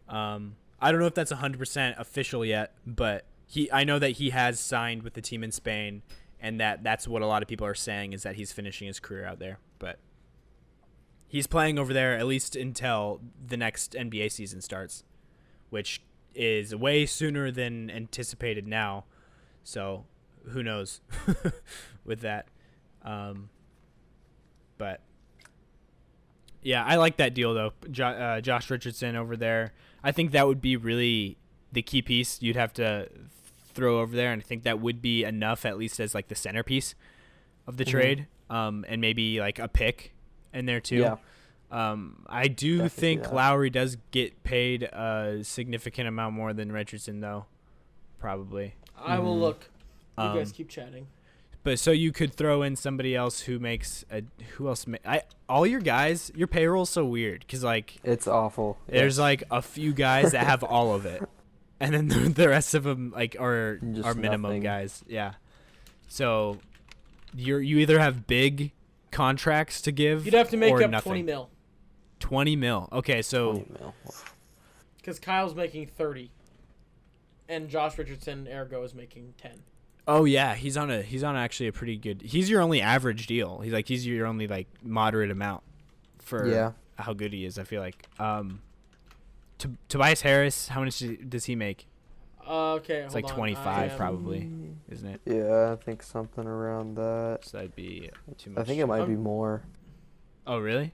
I don't know if that's 100% official yet, but I know that he has signed with the team in Spain, and that's what a lot of people are saying is that he's finishing his career out there. But he's playing over there at least until the next NBA season starts, which is way sooner than anticipated now. So who knows with that. But yeah, I like that deal though. Josh Richardson over there. I think that would be really the key piece you'd have to throw over there, and I think that would be enough at least as like the centerpiece of the trade. And maybe like a pick in there too. Yeah. I do Definitely think that. Lowry does get paid a significant amount more than Richardson though, probably. I will look. You Um, guys keep chatting. But so you could throw in somebody else who makes all your guys, your payroll's so weird because like It's awful. there's like a few guys that have all of it, and then the rest of them like are Just minimum nothing. guys. Yeah. So you either have big contracts to give. You'd have to make or up nothing. 20 mil 20 mil. Okay, so 20 mil. because Kyle's making 30, and Josh Richardson ergo is making 10. oh yeah, he's on actually a pretty good. He's your only average deal. He's your only like moderate amount for how good he is. I feel like. Tobias Harris, how much does he make? Okay, It's like hold on. 25 probably, isn't it? Yeah, I think something around that. So that'd be too much. I think it might be more. Oh really?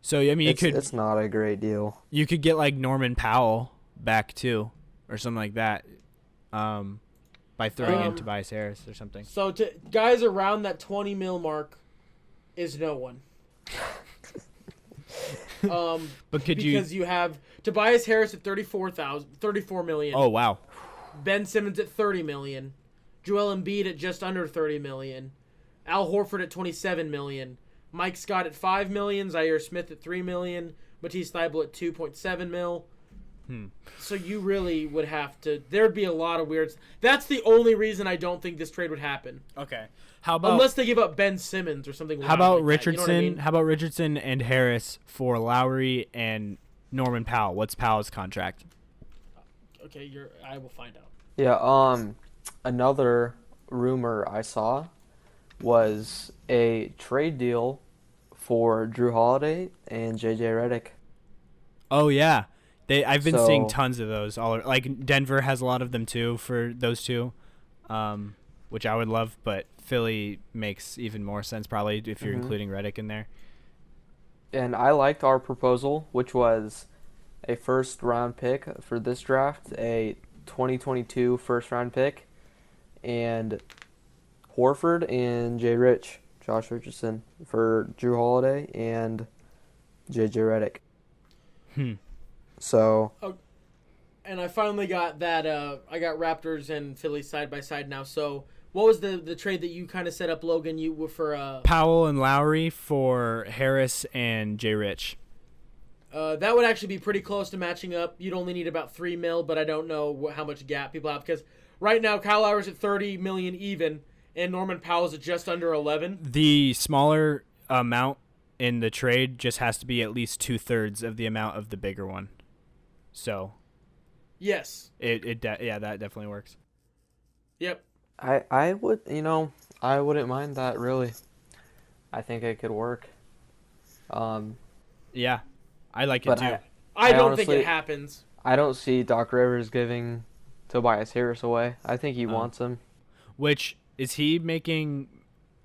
So I mean, it's not a great deal. You could get like Norman Powell back too, or something like that, by throwing in Tobias Harris or something. So guys around that 20 mil mark is no one. But because you have Tobias Harris at 34 million. Oh wow. Ben Simmons at 30 million. Joel Embiid at just under 30 million. Al Horford at 27 million. Mike Scott at 5 million. Zaire Smith at 3 million. Matisse Thybulle at 2.7 mil. So you really would have to. There'd be a lot of weirds. That's the only reason I don't think this trade would happen. Okay. How about unless they give up Ben Simmons or something? How about like Richardson? That, you know what I mean? How about Richardson and Harris for Lowry and Norman Powell? What's Powell's contract? Okay, I will find out. Yeah. Another rumor I saw was a trade deal for Drew Holiday and JJ Redick. Oh yeah. I've been seeing tons of those. Like Denver has a lot of them too for those two, which I would love. But Philly makes even more sense probably if you're including Redick in there. And I liked our proposal, which was a first-round pick for this draft, a 2022 first-round pick, and Horford and Josh Richardson for Drew Holiday and JJ Redick. So. Oh, and I finally got that. I got Raptors and Philly side by side now. So what was the trade that you kind of set up, Logan? You were for Powell and Lowry for Harris and J. Rich. That would actually be pretty close to matching up. You'd only need about 3 mil, but I don't know how much gap people have because right now Kyle Lowry's at 30 million even, and Norman Powell's at just under 11. The smaller amount in the trade just has to be at least 2/3 of the amount of the bigger one. So, yes, that definitely works. Yep. I would, I wouldn't mind that really. I think it could work. Yeah, I like it too. I don't think it happens. I don't see Doc Rivers giving Tobias Harris away. I think he wants him. Which is he making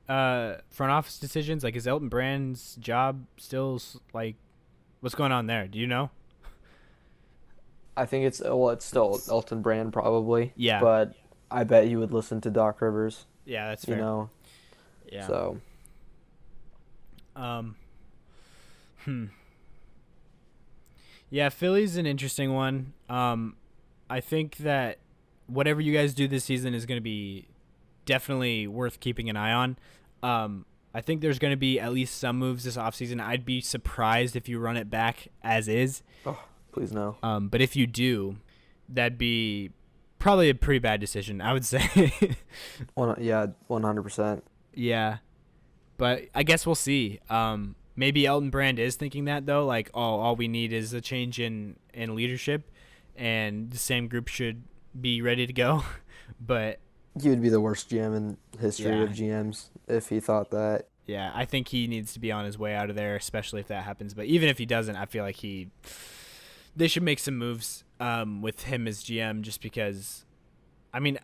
front office decisions? Like, is Elton Brand's job still like? What's going on there? Do you know? I think it's still Elton Brand probably. Yeah. But I bet he would listen to Doc Rivers. Yeah, that's fair. Yeah. So. Yeah, Philly's an interesting one. I think that whatever you guys do this season is going to be definitely worth keeping an eye on. I think there's going to be at least some moves this offseason. I'd be surprised if you run it back as is. Oh, please no. But if you do, that'd be probably a pretty bad decision, I would say. 100%. Yeah. But I guess we'll see. Maybe Elton Brand is thinking that, though. Like, all we need is a change in leadership, and the same group should be ready to go. But he would be the worst GM in history of GMs if he thought that. Yeah, I think he needs to be on his way out of there, especially if that happens. But even if he doesn't, I feel like they should make some moves with him as GM, just because, I mean,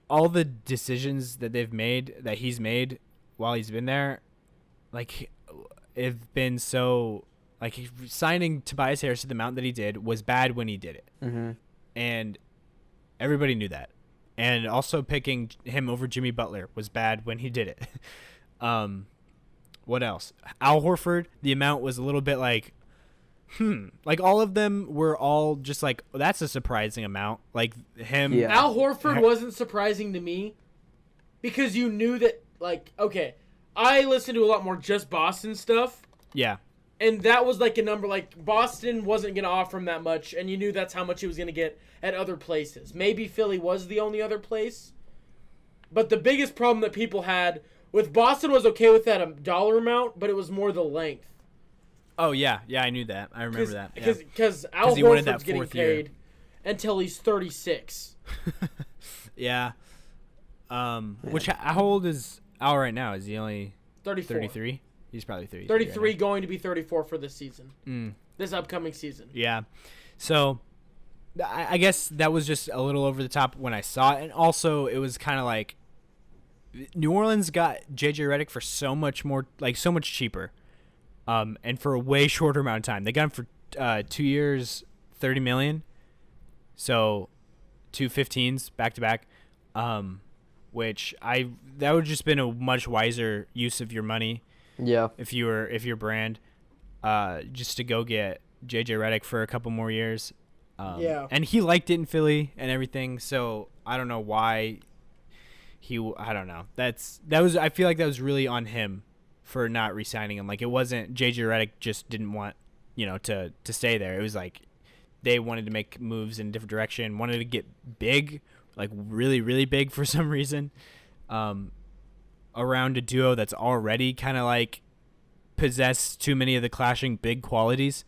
all the decisions that he's made while he's been there, like, have been so, like, signing Tobias Harris to the amount that he did was bad when he did it. Mm-hmm. And everybody knew that. And also picking him over Jimmy Butler was bad when he did it. What else? Al Horford, the amount was a little bit like, like all of them were all just like, oh, that's a surprising amount. Like him. Yeah. Al Horford wasn't surprising to me because you knew that, like, okay, I listened to a lot more just Boston stuff. Yeah. And that was like a number, like Boston wasn't going to offer him that much, and you knew that's how much he was going to get at other places. Maybe Philly was the only other place. But the biggest problem that people had with Boston was okay with that dollar amount, but it was more the length. Oh, yeah. Yeah, I knew that. I remember that. Because Al Horford's getting paid until he's 36. Yeah. Which, how old is Al right now? Is he only 34. 33? He's probably 33. 33 right going to be 34 for this season. This upcoming season. Yeah. So, I guess that was just a little over the top when I saw it. And also, it was kind of like, New Orleans got JJ Redick for so much more, like so much cheaper. and for a way shorter amount of time. They got him for 2 years, $30 million. So 2 15s back to back, which that would just been a much wiser use of your money. Yeah. If you're brand, just to go get JJ Redick for a couple more years. Yeah. And he liked it in Philly and everything, so I don't know why I don't know. I feel like that was really on him for not re-signing him. Like, it wasn't JJ Redick just didn't want, to stay there. It was like they wanted to make moves in a different direction, wanted to get big, like really, really big for some reason, around a duo that's already kind of like possess too many of the clashing big qualities.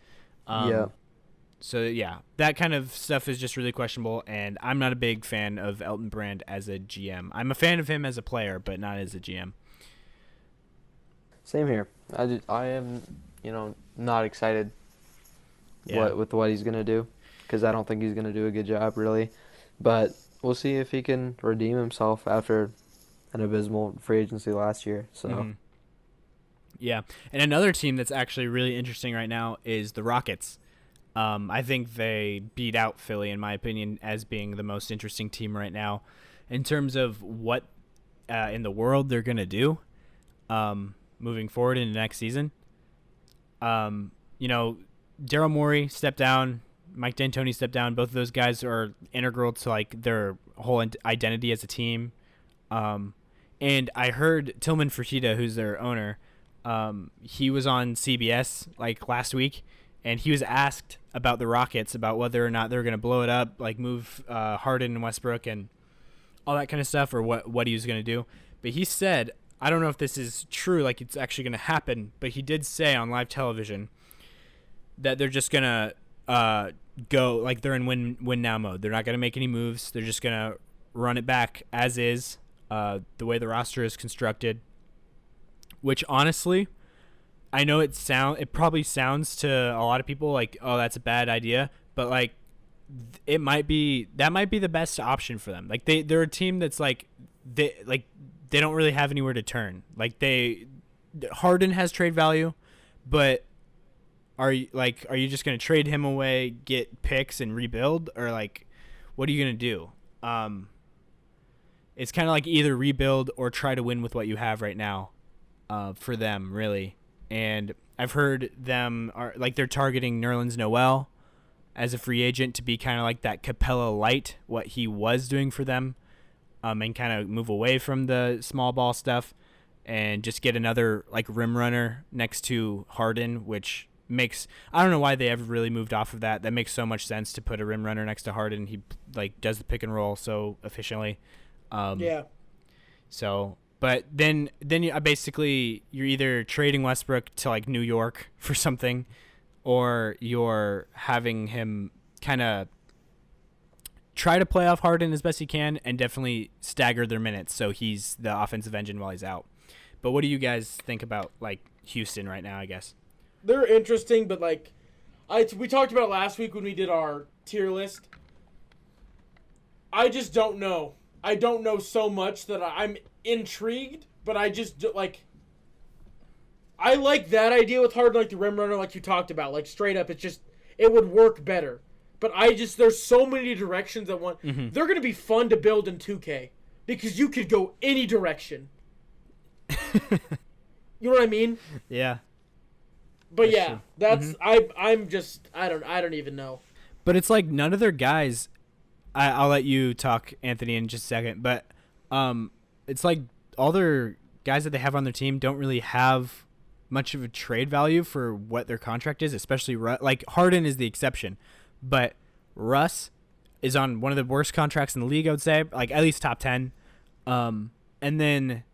Yeah. So yeah, that kind of stuff is just really questionable, and I'm not a big fan of Elton Brand as a GM. I'm a fan of him as a player, but not as a GM. Same here. I am, not excited with what he's gonna do, because I don't think he's gonna do a good job really. But we'll see if he can redeem himself after an abysmal free agency last year. So. Mm-hmm. Yeah, and another team that's actually really interesting right now is the Rockets. I think they beat out Philly, in my opinion, as being the most interesting team right now in terms of what in the world they're going to do moving forward into next season. Daryl Morey stepped down, Mike D'Antoni stepped down. Both of those guys are integral to like their whole identity as a team. And I heard Tillman Fertitta, who's their owner, he was on CBS like last week, and he was asked about the Rockets, about whether or not they're going to blow it up, like move Harden and Westbrook and all that kind of stuff, or what he was going to do. But he said, I don't know if this is true, like it's actually going to happen, but he did say on live television that they're just going to go, like they're in win now mode. They're not going to make any moves. They're just going to run it back as is, the way the roster is constructed, which honestly, I know it probably sounds to a lot of people like, oh, that's a bad idea, but like that might be the best option for them. Like they're a team that's like they don't really have anywhere to turn. Like Harden has trade value, but are you just going to trade him away, get picks and rebuild, or like what are you going to do? It's kind of like either rebuild or try to win with what you have right now, for them really. And I've heard they're targeting Nerlens Noel as a free agent to be kind of like that Capella light, what he was doing for them, and kind of move away from the small ball stuff and just get another like rim runner next to Harden, which makes, I don't know why they ever really moved off of that. That makes so much sense to put a rim runner next to Harden. He like does the pick and roll so efficiently. Yeah. So. But then you're either trading Westbrook to like New York for something, or you're having him kind of try to play off Harden as best he can and definitely stagger their minutes so he's the offensive engine while he's out. But what do you guys think about like Houston right now, I guess? They're interesting, but like we talked about it last week when we did our tier list. I just don't know. I don't know so much that I'm intrigued, but I just like. I like that idea with Harden, like the rim runner, like you talked about, like straight up. It would work better. But there's so many directions that one. Mm-hmm. They're gonna be fun to build in 2K because you could go any direction. You know what I mean? Yeah. But that's I don't even know. But it's like none of their guys. I'll let you talk, Anthony, in just a second. But it's like all their guys that they have on their team don't really have much of a trade value for what their contract is, especially like Harden is the exception. But Russ is on one of the worst contracts in the league, I would say, like at least top 10. And then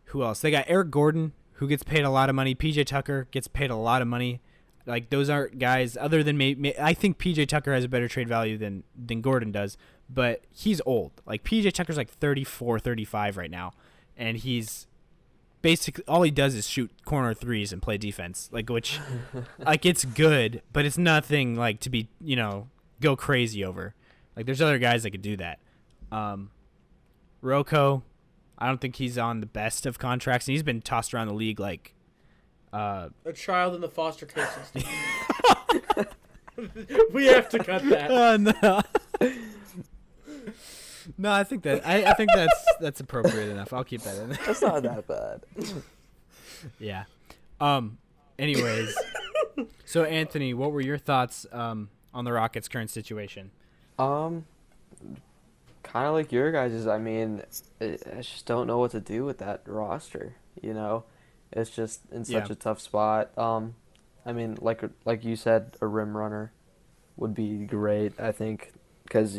who else? They got Eric Gordon, who gets paid a lot of money. PJ Tucker gets paid a lot of money. Like those aren't guys other than I think PJ Tucker has a better trade value than Gordon does, but he's old. Like PJ Tucker's like 34, 35 right now, and he's basically all he does is shoot corner threes and play defense. Like which like it's good, but it's nothing like to be, go crazy over. Like there's other guys that could do that. Rocco, I don't think he's on the best of contracts, and he's been tossed around the league like A child in the foster care system. We have to cut that. No. No, I think that's appropriate enough. I'll keep that in there. That's not that bad. Yeah. Anyways, so Anthony, what were your thoughts on the Rockets' current situation? Kind of like your guys's. I mean, I just don't know what to do with that roster. You know, it's just in such a tough spot. I mean, like you said, a rim runner would be great. I think because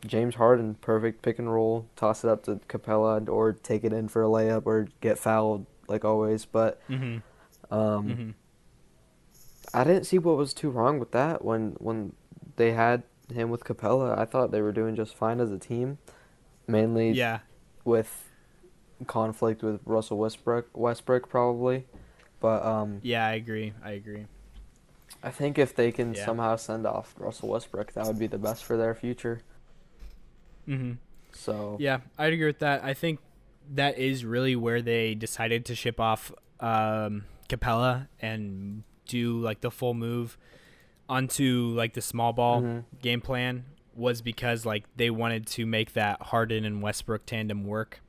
James Harden, perfect pick and roll, toss it up to Capella or take it in for a layup or get fouled like always. But I didn't see what was too wrong with that when they had him with Capella. I thought they were doing just fine as a team, mainly with conflict with Russell Westbrook probably. But yeah, I agree. I think if they can somehow send off Russell Westbrook, that would be the best for their future. So yeah, I'd agree with that. I think that is really where they decided to ship off Capella and do like the full move onto like the small ball game plan, was because like they wanted to make that Harden and Westbrook tandem work.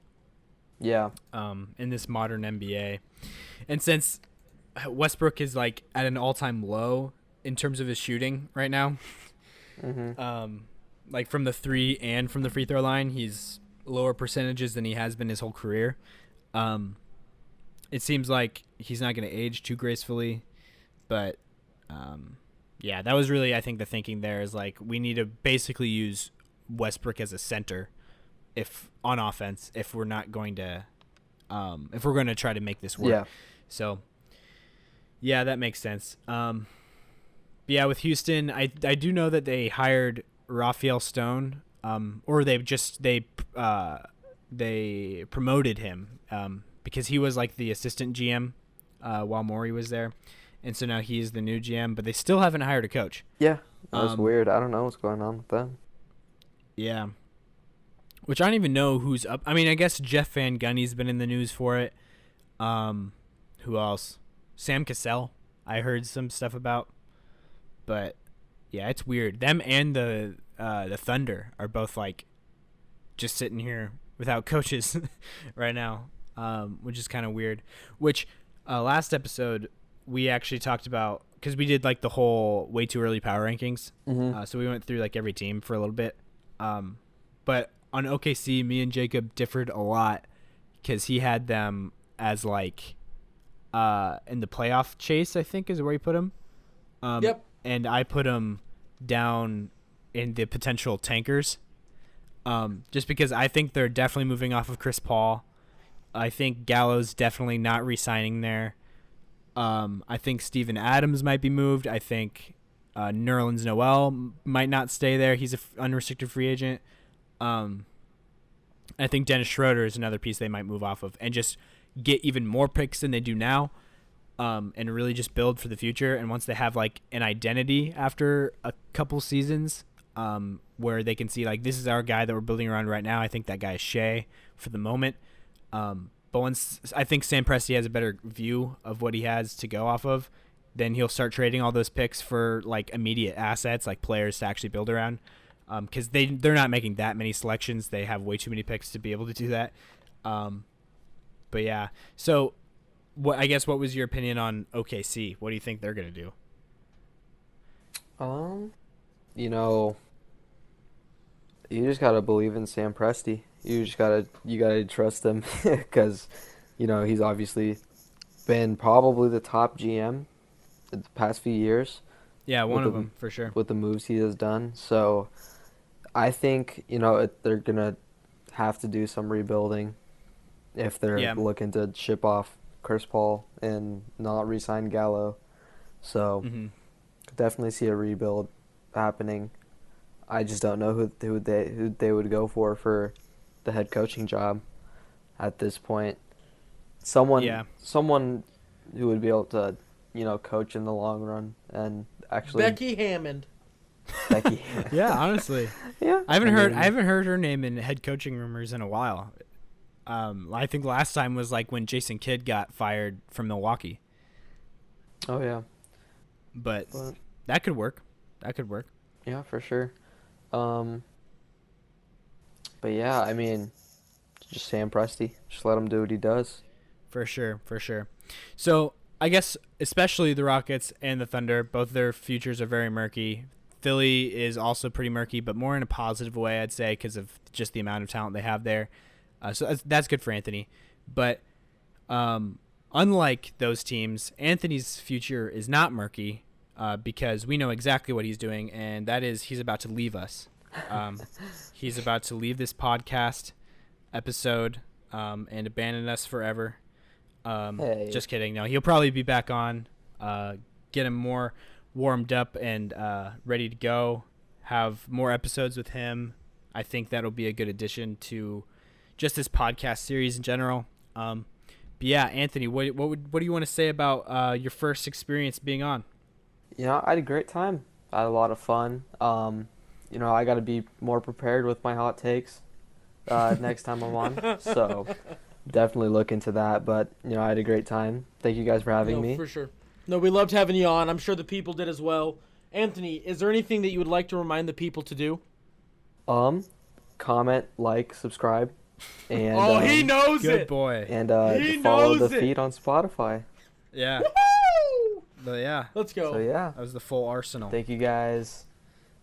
Yeah. In this modern NBA. And since Westbrook is like at an all-time low in terms of his shooting right now, like from the 3 and from the free throw line, he's lower percentages than he has been his whole career. It seems like he's not going to age too gracefully, but yeah, that was really, I think, the thinking there is like we need to basically use Westbrook as a center if on offense if we're not going to if we're going to try to make this work. Yeah. So yeah, that makes sense. Yeah, with Houston, I do know that they hired Raphael Stone, or they promoted him because he was like the assistant GM while Morey was there, and so now he's the new GM. But they still haven't hired a coach. Yeah, that's weird. I don't know what's going on with them. Yeah, which I don't even know who's up. I mean, I guess Jeff Van Gundy's been in the news for it. Who else? Sam Cassell, I heard some stuff about. But yeah, it's weird. Them and the Thunder are both like just sitting here without coaches right now, which is kind of weird. Which last episode we actually talked about because we did like the whole way too early power rankings. So we went through like every team for a little bit. But on OKC, me and Jacob differed a lot because he had them as like in the playoff chase, I think is where he put them. Yep. And I put them down in the potential tankers, just because I think they're definitely moving off of Chris Paul. I think Gallo's definitely not re-signing there. I think Steven Adams might be moved. I think Nerlens Noel might not stay there. He's an unrestricted free agent. I think Dennis Schroeder is another piece they might move off of and just get even more picks than they do now. And really just build for the future. And once they have like an identity after a couple seasons, where they can see like this is our guy that we're building around right now. I think that guy is Shea for the moment. But once I think Sam Presti has a better view of what he has to go off of, then he'll start trading all those picks for like immediate assets, like players to actually build around. Because they're not making that many selections. They have way too many picks to be able to do that. But yeah, so. What was your opinion on OKC? What do you think they're gonna do? You just gotta believe in Sam Presti. You gotta trust him because, he's obviously been probably the top GM in the past few years. Yeah, one of them for sure with the moves he has done. So, I think they're gonna have to do some rebuilding if they're looking to ship off Chris Paul and not re-sign Gallo. So definitely see a rebuild happening. I just don't know who they would go for the head coaching job at this point. Someone who would be able to, coach in the long run and actually Becky Hammond. Yeah, honestly. Yeah. I haven't heard her name in head coaching rumors in a while. I think last time was like when Jason Kidd got fired from Milwaukee. Oh yeah, But but that could work. That could work. yeah, for sure. Um, but yeah, I mean, just Sam Presti. Just let him do what he does. For sure, for sure. So I guess especially the Rockets and the Thunder, both their futures are very murky. Philly is also pretty murky, but more in a positive way, I'd say, because of just the amount of talent they have there. So that's good for Anthony. But unlike those teams, Anthony's future is not murky because we know exactly what he's doing, and that is he's about to leave us. He's about to leave this podcast episode and abandon us forever. Hey. Just kidding. No, he'll probably be back on, get him more warmed up and ready to go, have more episodes with him. I think that'll be a good addition to just this podcast series in general. But yeah, Anthony, what do you want to say about your first experience being on? I had a great time. I had a lot of fun. I got to be more prepared with my hot takes next time I'm on. So definitely look into that. But, I had a great time. Thank you guys for having me. For sure. No, we loved having you on. I'm sure the people did as well. Anthony, is there anything that you would like to remind the people to do? Comment, like, subscribe. And, he knows Good it. boy. And He follow the knows it. feed on Spotify. Yeah. Woo! But yeah, Let's go. So, yeah. that was the full arsenal. Thank you guys.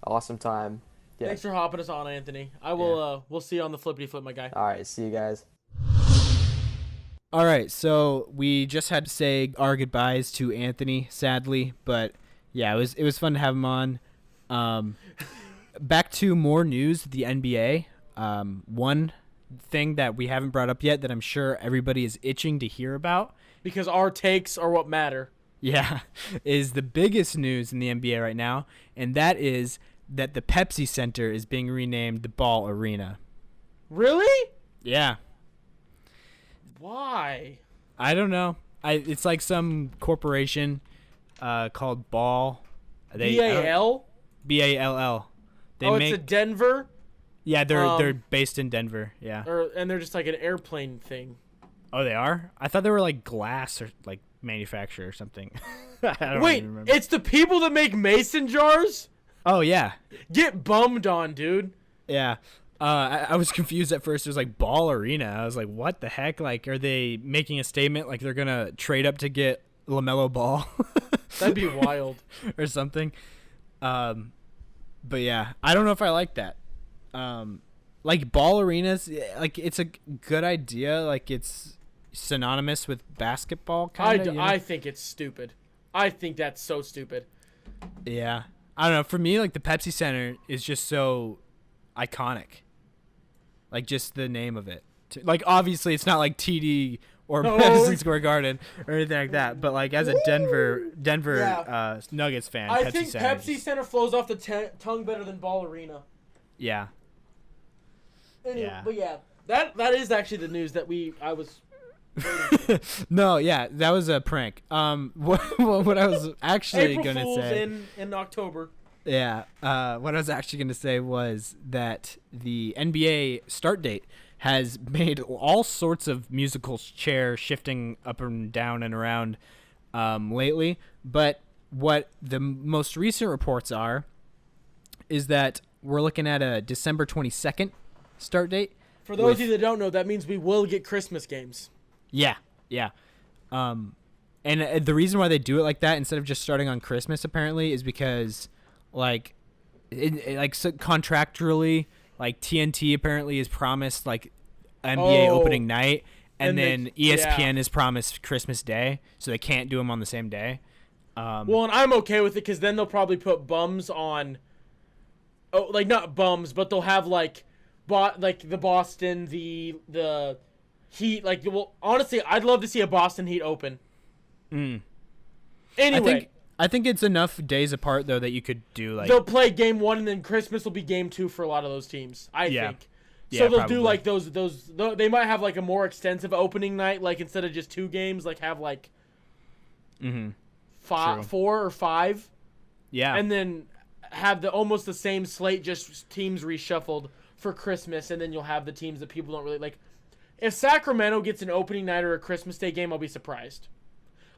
Awesome time. Yeah. Thanks for hopping us on, Anthony. I will. We'll see you on the flippity flip, my guy. All right. See you guys. All right, so we just had to say our goodbyes to Anthony, sadly, but yeah, it was fun to have him on. Back to more news, the NBA. One thing that we haven't brought up yet that I'm sure everybody is itching to hear about. Because our takes are what matter. Yeah, is the biggest news in the NBA right now, and that is that the Pepsi Center is being renamed the Ball Arena. Really? Yeah. Why? I don't know. It's like some corporation called Ball. BAL? BALL. It's a Denver? Yeah, they're based in Denver. Yeah. And they're just like an airplane thing. Oh, they are? I thought they were like glass or like manufacturer or something. I don't Wait, even remember. it's the people that make mason jars? Oh, yeah. Get bummed on, dude. Yeah. I was confused at first. It was like Ball Arena. I was like, what the heck? Like, are they making a statement like they're going to trade up to get LaMelo Ball? That'd be wild. Or something. But yeah, I don't know if I like that. Like Ball Arenas, like it's a good idea. Like it's synonymous with basketball kind of. I think it's stupid. I think that's so stupid. Yeah. I don't know. For me, like the Pepsi Center is just so iconic. Like just the name of it. Like obviously it's not like TD or Madison Square Garden or anything like that. But like as a Denver Nuggets fan, I Pepsi think Center Pepsi Center flows off the tongue better than Ball Arena. Yeah. Anyway, Yeah. But yeah, that is actually the news that I was. No, yeah, that was a prank. What I was actually April gonna Fools say in October. Yeah. What I was actually going to say was that the NBA start date has made all sorts of musical chair shifting up and down and around lately. But what the most recent reports are is that we're looking at a December 22nd start date. For those of you that don't know, that means we will get Christmas games. Yeah. Yeah. And the reason why they do it like that instead of just starting on Christmas apparently is because like so contractually, like TNT apparently is promised like NBA opening night, and then ESPN is promised Christmas Day, so they can't do them on the same day. Well, and I'm okay with it because then they'll probably put bums on. Oh, like not bums, but they'll have like the Boston, the Heat. Like, well, honestly, I'd love to see a Boston Heat open. Anyway. I think it's enough days apart though that you could do like they'll play game 1 and then Christmas will be game 2 for a lot of those teams. I think. So they'll do like those. They might have like a more extensive opening night, like instead of just 2 games, like have like 4 or 5. Yeah. And then have almost the same slate, just teams reshuffled for Christmas, and then you'll have the teams that people don't really like. If Sacramento gets an opening night or a Christmas Day game, I'll be surprised.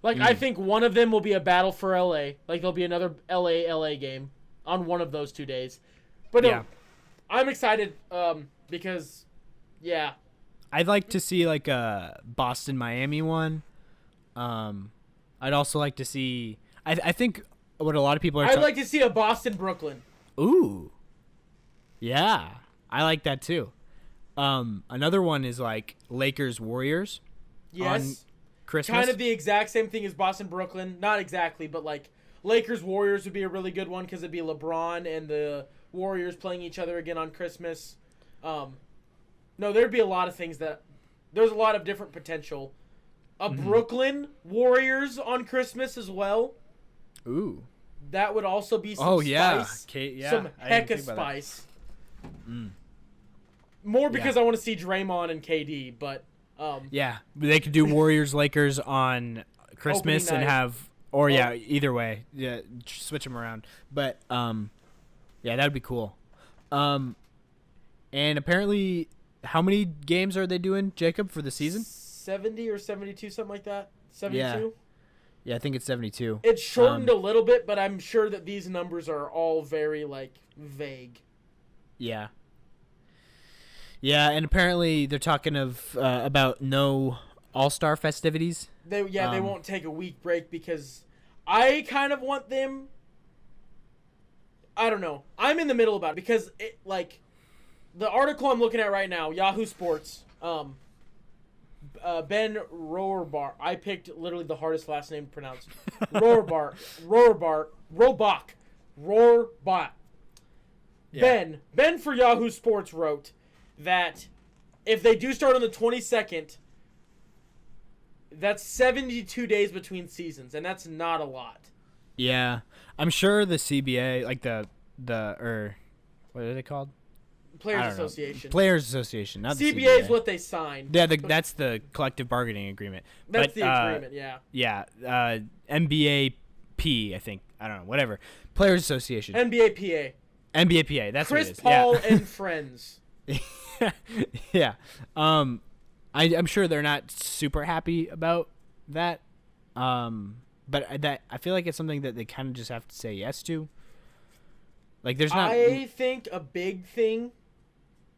Like, I think one of them will be a battle for LA. Like, there'll be another LA game on one of those 2 days. But no, I'm excited because, yeah. I'd like to see, like, a Boston-Miami one. I'd also like to see... I think what a lot of people are... I'd like to see a Boston-Brooklyn. Ooh. Yeah. I like that, too. Another one is, like, Lakers-Warriors. Yes. On Christmas. Kind of the exact same thing as Boston-Brooklyn. Not exactly, but, like, Lakers-Warriors would be a really good one because it'd be LeBron and the Warriors playing each other again on Christmas. No, there'd be a lot of things that... There's a lot of different potential. Brooklyn Warriors on Christmas as well. Ooh. That would also be some spice. Some hecka spice. More because I want to see Draymond and KD, but... yeah, they could do Warriors-Lakers on Christmas and have... Or, either way. Yeah, switch them around. But, yeah, that would be cool. And apparently, how many games are they doing, Jacob, for the season? 70 or 72, something like that. 72? Yeah, I think it's 72. It's shortened a little bit, but I'm sure that these numbers are all very, like, vague. Yeah. Yeah, and apparently they're talking about no All-Star festivities. They won't take a week break because I kind of want them... I don't know. I'm in the middle about it because, the article I'm looking at right now, Yahoo Sports, Ben Rohrbach. I picked literally the hardest last name to pronounce. Rohrbach. Yeah. Ben for Yahoo Sports wrote that if they do start on the 22nd, that's 72 days between seasons, and that's not a lot. Yeah, I'm sure the CBA, like or what are they called? Players Association. Players Association, not the CBA is what they signed. Yeah, that's the collective bargaining agreement. That's the agreement, yeah. Yeah, NBAP, I think. I don't know, whatever. Players Association. NBAPA. NBAPA, that's Chris what it is. Paul and friends. Yeah. I'm sure they're not super happy about that. But I feel like it's something that they kind of just have to say yes to. Like, there's not... I think a big thing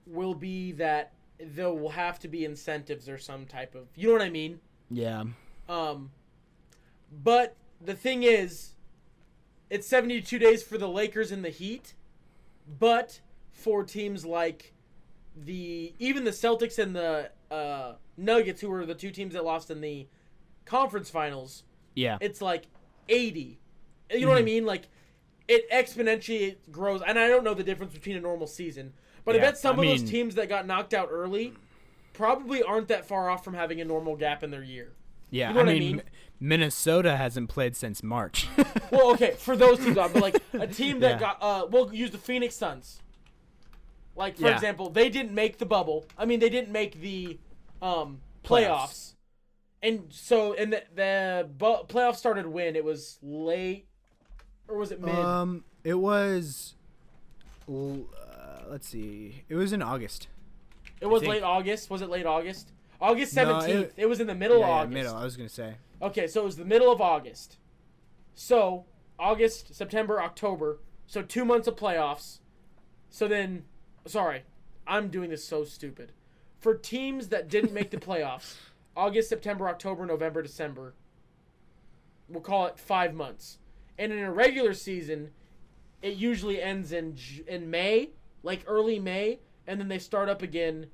will be that there will have to be incentives or some type of... You know what I mean? Yeah. But the thing is, it's 72 days for the Lakers and the Heat, but for teams like even the Celtics and the Nuggets, who were the two teams that lost in the conference finals, it's like 80. You know what I mean? Like, it exponentially grows, and I don't know the difference between a normal season, but I bet some of those teams that got knocked out early probably aren't that far off from having a normal gap in their year. Yeah, you know what I mean? Minnesota hasn't played since March. Well, okay, for those teams, but like a team that got, we'll use the Phoenix Suns. Like, for example, they didn't make the bubble. I mean, they didn't make the playoffs. And so, the playoffs started when? It was late, or was it mid? It was, let's see. It was in August. It was late August? Was it late August? August 17th. No, it was in the middle of August. Middle, I was going to say. Okay, so it was the middle of August. So, August, September, October. So, 2 months of playoffs. So then, sorry, I'm doing this so stupid. For teams that didn't make the playoffs, August, September, October, November, December, we'll call it 5 months. And in a regular season, it usually ends in May, like early May, and then they start up again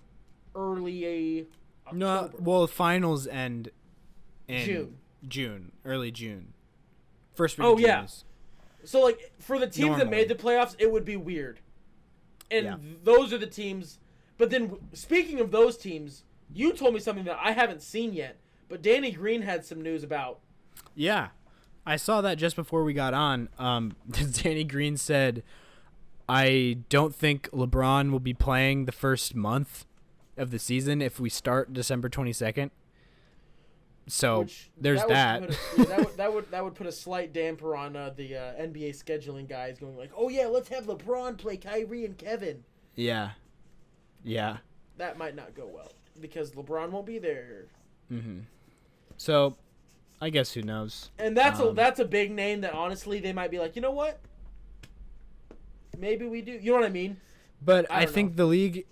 early October. No, well, finals end in June, early June. First week of June. Yeah. So, like, for the teams that made the playoffs, it would be weird. And those are the teams. But then, speaking of those teams, you told me something that I haven't seen yet, but Danny Green had some news about. Yeah. I saw that just before we got on. Danny Green said, I don't think LeBron will be playing the first month of the season if we start December 22nd. So there's that. That would put a slight damper on the NBA scheduling guys going like, oh yeah, let's have LeBron play Kyrie and Kevin. Yeah. That might not go well because LeBron won't be there. Mm-hmm. So I guess who knows? And that's a big name that honestly they might be like, you know what? Maybe we do. You know what I mean? But I think the league,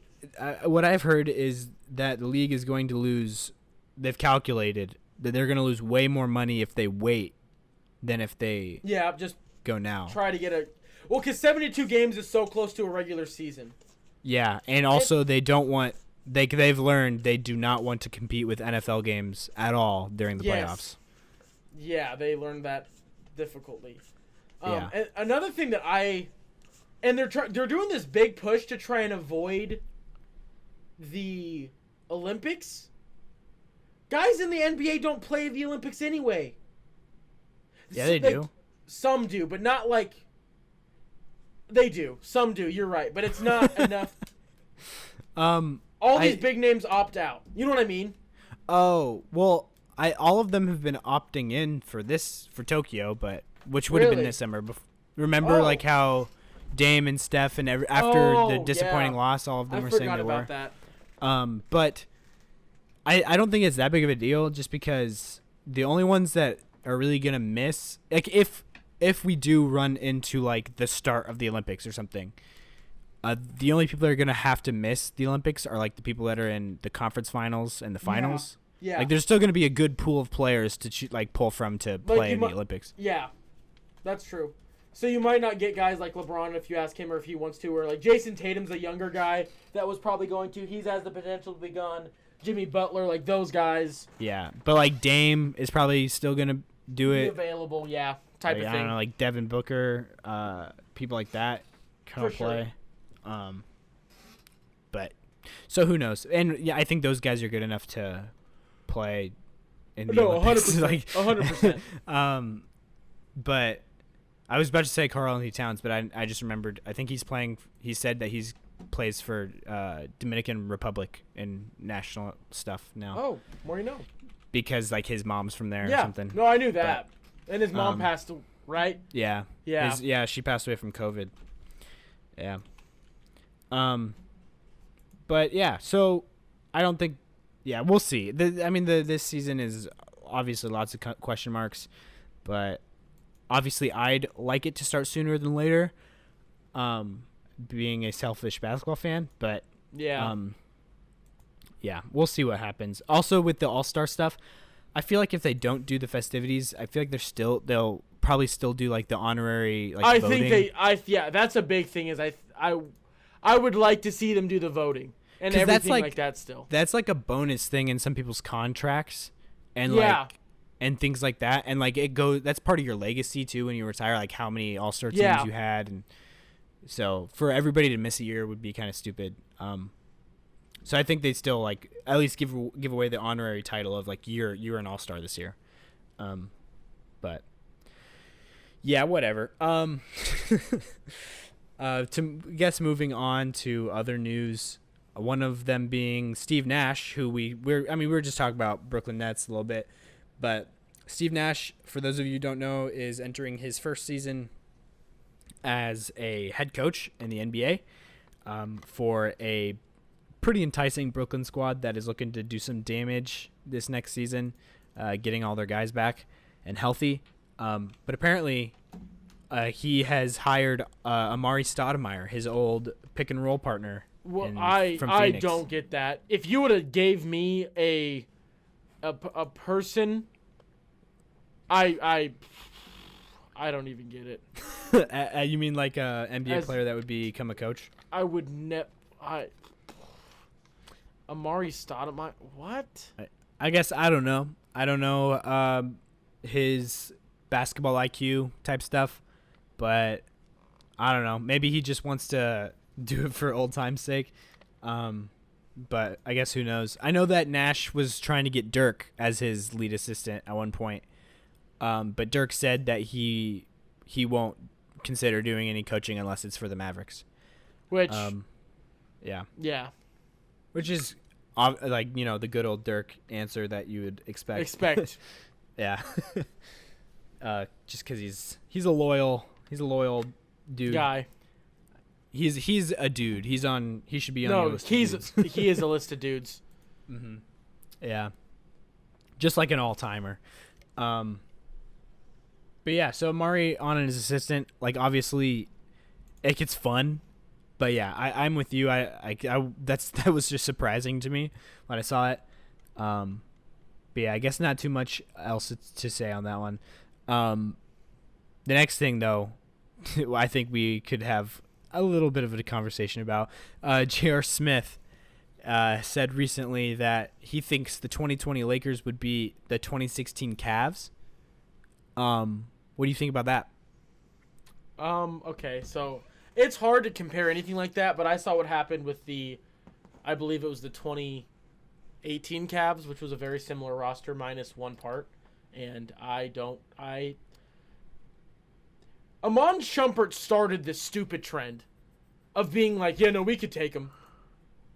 what I've heard is that the league is going to lose. They've calculated that they're going to lose way more money if they wait than if they just go now. Try to get because 72 games is so close to a regular season. Yeah, and also they don't want. They've learned they do not want to compete with NFL games at all during the playoffs. Yeah, they learned that difficultly. Yeah. And another thing that they're doing this big push to try and avoid the Olympics. Guys in the NBA don't play the Olympics anyway. Yeah, they do. Some do, but not like. They do. Some do. You're right, but it's not enough. All these big names opt out. You know what I mean? Oh, well, all of them have been opting in for Tokyo, but which would have been this summer. Remember, like how Dame and Steph and after the disappointing loss, all of them were saying they were. I forgot about that. But I don't think it's that big of a deal, just because the only ones that are really gonna miss, like if we do run into like the start of the Olympics or something. The only people that are going to have to miss the Olympics are like the people that are in the conference finals and the finals. Yeah. Like there's still going to be a good pool of players to pull from to play in the Olympics. Yeah. That's true. So you might not get guys like LeBron if you ask him or if he wants to, or like Jason Tatum's a younger guy that was probably going to. He has the potential to be gone. Jimmy Butler, like those guys. Yeah. But like Dame is probably still going to do it. Be available, yeah. Type of thing. I don't know, like Devin Booker, people like that kind of play. Sure. But so who knows? And yeah, I think those guys are good enough to play in the Olympics. 100%. Like 100%. But I was about to say Karl Anthony Towns, but I just remembered. I think he's playing. He said that he's plays for Dominican Republic in national stuff now. Oh, more you know. Because like his mom's from there or something. No, I knew that. And his mom passed, right? Yeah. Yeah. She passed away from COVID. Yeah. But yeah, so I don't think. Yeah, we'll see. This season is obviously lots of question marks, but obviously I'd like it to start sooner than later. Being a selfish basketball fan, but yeah, we'll see what happens. Also with the All-Star stuff, I feel like if they don't do the festivities, I feel like they'll probably still do like the honorary like voting. That's a big thing. Is I would like to see them do the voting and everything like that still. That's like a bonus thing in some people's contracts and and things like that. And like that's part of your legacy too when you retire, like how many All-Star teams you had. And so for everybody to miss a year would be kind of stupid. So I think they still like at least give away the honorary title of like you're an All-Star this year. But yeah, whatever. Moving on to other news, one of them being Steve Nash, who we were just talking about Brooklyn Nets a little bit, but Steve Nash, for those of you who don't know, is entering his first season as a head coach in the NBA for a pretty enticing Brooklyn squad that is looking to do some damage this next season, getting all their guys back and healthy. But apparently he has hired Amari Stoudemire, his old pick and roll partner. Well, I don't get that. If you would have gave me a person, I don't even get it. You mean like a NBA player that would become a coach? I would Amari Stoudemire. What? I guess I don't know. I don't know his basketball IQ type stuff. But I don't know. Maybe he just wants to do it for old time's sake. But I guess who knows? I know that Nash was trying to get Dirk as his lead assistant at one point. But Dirk said that he won't consider doing any coaching unless it's for the Mavericks. Which, yeah. Which is like the good old Dirk answer that you would expect. Yeah. Just because he's a loyal dude. Guy. He's a dude. He should be on the list. He is a list of dudes. Mm-hmm. Yeah. Just like an all-timer. But yeah, so Amari on his assistant, like obviously, it gets fun. But yeah, I'm with you. That was just surprising to me when I saw it. But yeah, I guess not too much else to say on that one. The next thing though, I think we could have a little bit of a conversation about. J.R. Smith said recently that he thinks the 2020 Lakers would be the 2016 Cavs. What do you think about that? Okay, so it's hard to compare anything like that, but I saw what happened with I believe it was the 2018 Cavs, which was a very similar roster minus one part, and Amon Shumpert started this stupid trend of being like, yeah, no, we could take him.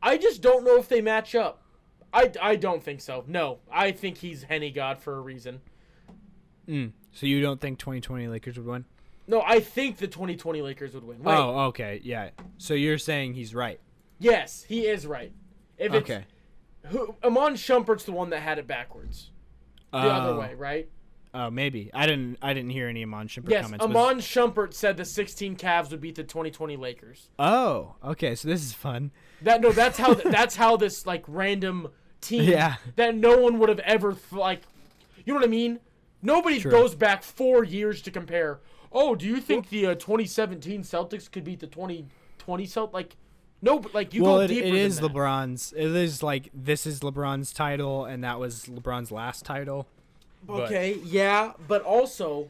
I just don't know if they match up. I don't think so. No, I think he's Henny God for a reason. So you don't think 2020 Lakers would win? No, I think the 2020 Lakers would win. Wait. Oh, okay, yeah. So you're saying he's right? Yes, he is right. Okay. Amon Shumpert's the one that had it backwards, the other way, right? Oh, maybe. I didn't hear any Amon Shumpert comments. Yes, Amon Shumpert said the 16 Cavs would beat the 2020 Lakers. Oh, okay. So this is fun. That's how this like random team that no one would have ever you know what I mean? Nobody goes back 4 years to compare. Oh, do you think the 2017 Celtics could beat the 2020 Celtics? Like, no, but like you go deeper. It is than that. LeBron's. It is like this is LeBron's title, and that was LeBron's last title. Okay, yeah, but also,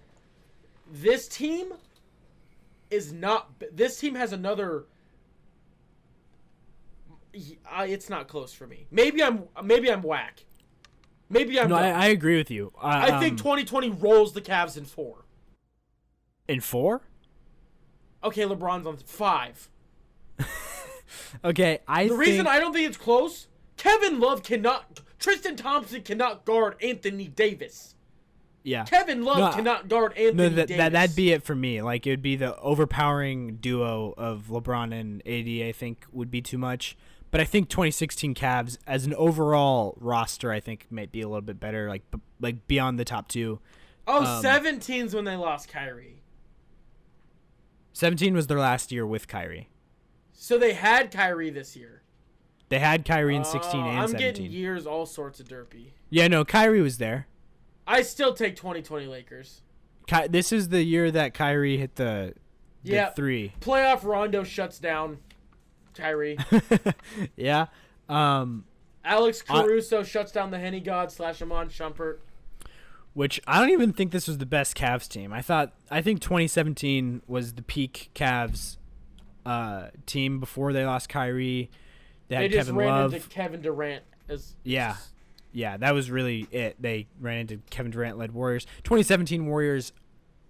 this team is not. This team has another. It's not close for me. Maybe I'm whack. Maybe I'm. No, I agree with you. I think 2020 rolls the Cavs in 4. In 4? Okay, LeBron's on 5. Okay, the reason I don't think it's close. Kevin Love Tristan Thompson cannot guard Anthony Davis. Yeah. Kevin Love cannot guard Anthony Davis. That'd be it for me. Like, it would be the overpowering duo of LeBron and AD, I think, would be too much. But I think 2016 Cavs, as an overall roster, I think might be a little bit better, like beyond the top 2. Oh, 17's when they lost Kyrie. 17 was their last year with Kyrie. So they had Kyrie this year. They had Kyrie in 16 and 17. I'm getting years all sorts of derpy. Yeah, no, Kyrie was there. I still take 2020 Lakers. This is the year that Kyrie hit the 3. Playoff Rondo shuts down Kyrie. Yeah. Alex Caruso shuts down the Henny God / Amon Shumpert. Which I don't even think this was the best Cavs team. I think 2017 was the peak Cavs team before they lost Kyrie. They had just Kevin ran Love. into Kevin Durant. Yeah, that was really it. They ran into Kevin Durant-led Warriors. 2017 Warriors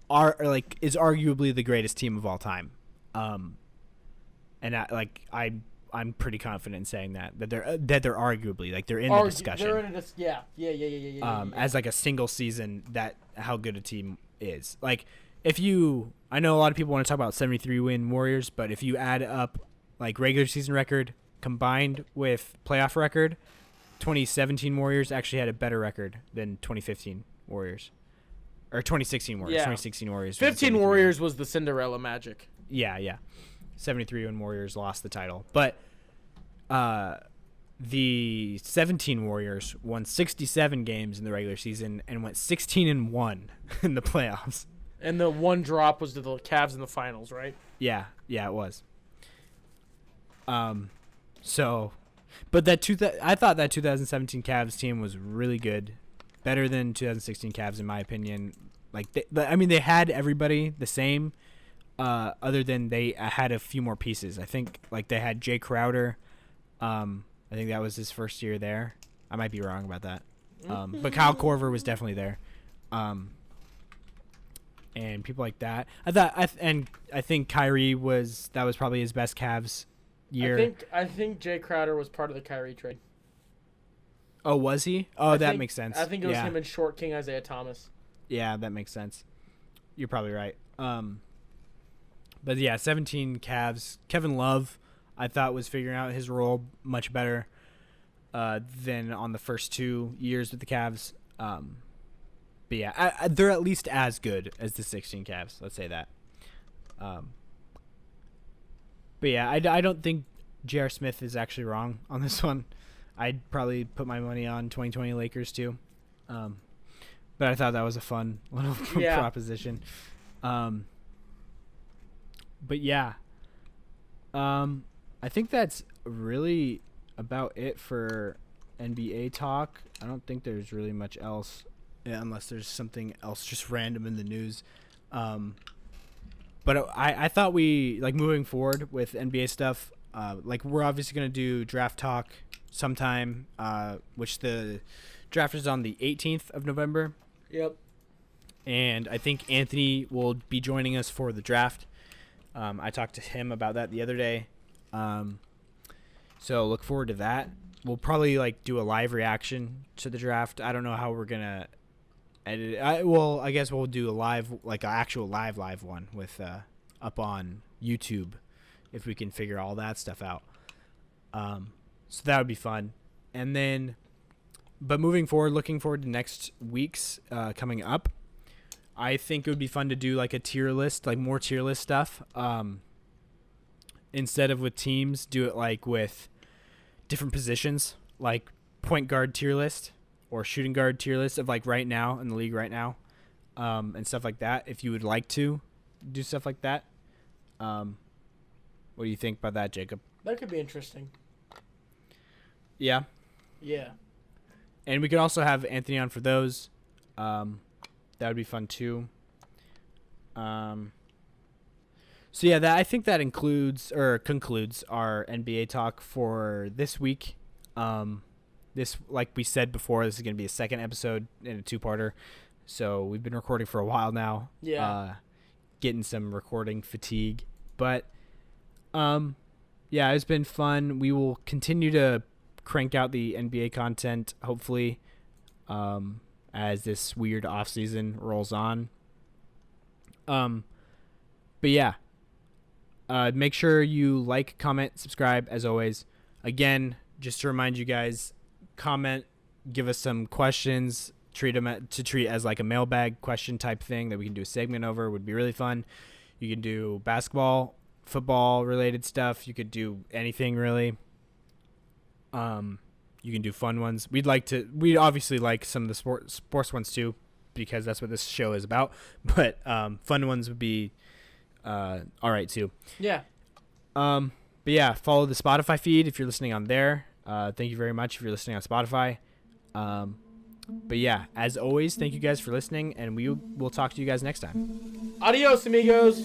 is arguably the greatest team of all time. And I'm pretty confident in saying that they're arguably they're in the discussion. They're in yeah. As like a single season, that how good a team is. Like I know a lot of people want to talk about 73 win Warriors, but if you add up like regular season record combined with playoff record, 2017 Warriors actually had a better record than 2015 Warriors. Or 2016 Warriors. Yeah. 2016 Warriors. 15 Warriors was the Cinderella Magic. Yeah. 73 when Warriors lost the title. But the 17 Warriors won 67 games in the regular season and went 16-1 in the playoffs. And the one drop was to the Cavs in the finals, right? Yeah, it was. But I thought that 2017 Cavs team was really good, better than 2016 Cavs in my opinion. Like they had everybody the same, other than they had a few more pieces. I think like they had Jay Crowder. I think that was his first year there. I might be wrong about that. But Kyle Korver was definitely there. And people like that. I think Kyrie was probably his best Cavs year. I think Jay Crowder was part of the Kyrie trade. Oh, was he? Oh, that makes sense. I think it was him and Short King Isaiah Thomas. Yeah, that makes sense. You're probably right. But yeah, 17 Cavs. Kevin Love, I thought was figuring out his role much better than on the first 2 years with the Cavs. But But yeah, they're at least as good as the 16 Cavs. Let's say that. But yeah, I don't think J.R. Smith is actually wrong on this one. I'd probably put my money on 2020 Lakers too. But I thought that was a fun little proposition. But yeah, I think that's really about it for NBA talk. I don't think there's really much else, unless there's something else just random in the news. But I thought we, like, moving forward with NBA stuff, like, we're obviously going to do draft talk sometime, which the draft is on the 18th of November. Yep. And I think Anthony will be joining us for the draft. I talked to him about that the other day. So look forward to that. We'll probably, like, do a live reaction to the draft. I don't know how we're going to edit it. I guess we'll do a live, like, an actual live one with up on YouTube if we can figure all that stuff out. So that would be fun. And then, but moving forward, looking forward to next week's coming up, I think it would be fun to do, like, a tier list, like more tier list stuff. Instead of with teams, do it, like, with different positions, like point guard tier list or shooting guard tier list of, like, right now in the league right now, and stuff like that. If you would like to do stuff like that, what do you think about that, Jacob? That could be interesting. Yeah. Yeah. And we could also have Anthony on for those. That would be fun too. So yeah, I think that concludes our NBA talk for this week. This, like we said before, this is going to be a second episode in a two-parter. So we've been recording for a while now. Yeah. Getting some recording fatigue, but yeah, it's been fun. We will continue to crank out the NBA content, hopefully, as this weird off season rolls on. But yeah, make sure you like, comment, subscribe as always. Again, just to remind you guys, comment, give us some questions, treat as like a mailbag question type thing that we can do a segment over. Would be really fun. You can do basketball, football related stuff. You could do anything really. You can do fun ones. We'd obviously like some of the sports ones too, because that's what this show is about. But fun ones would be all right too. Yeah. But yeah, follow the Spotify feed if you're listening on there. Thank you very much if you're listening on Spotify. But yeah, as always, thank you guys for listening, and we will talk to you guys next time. Adios, amigos.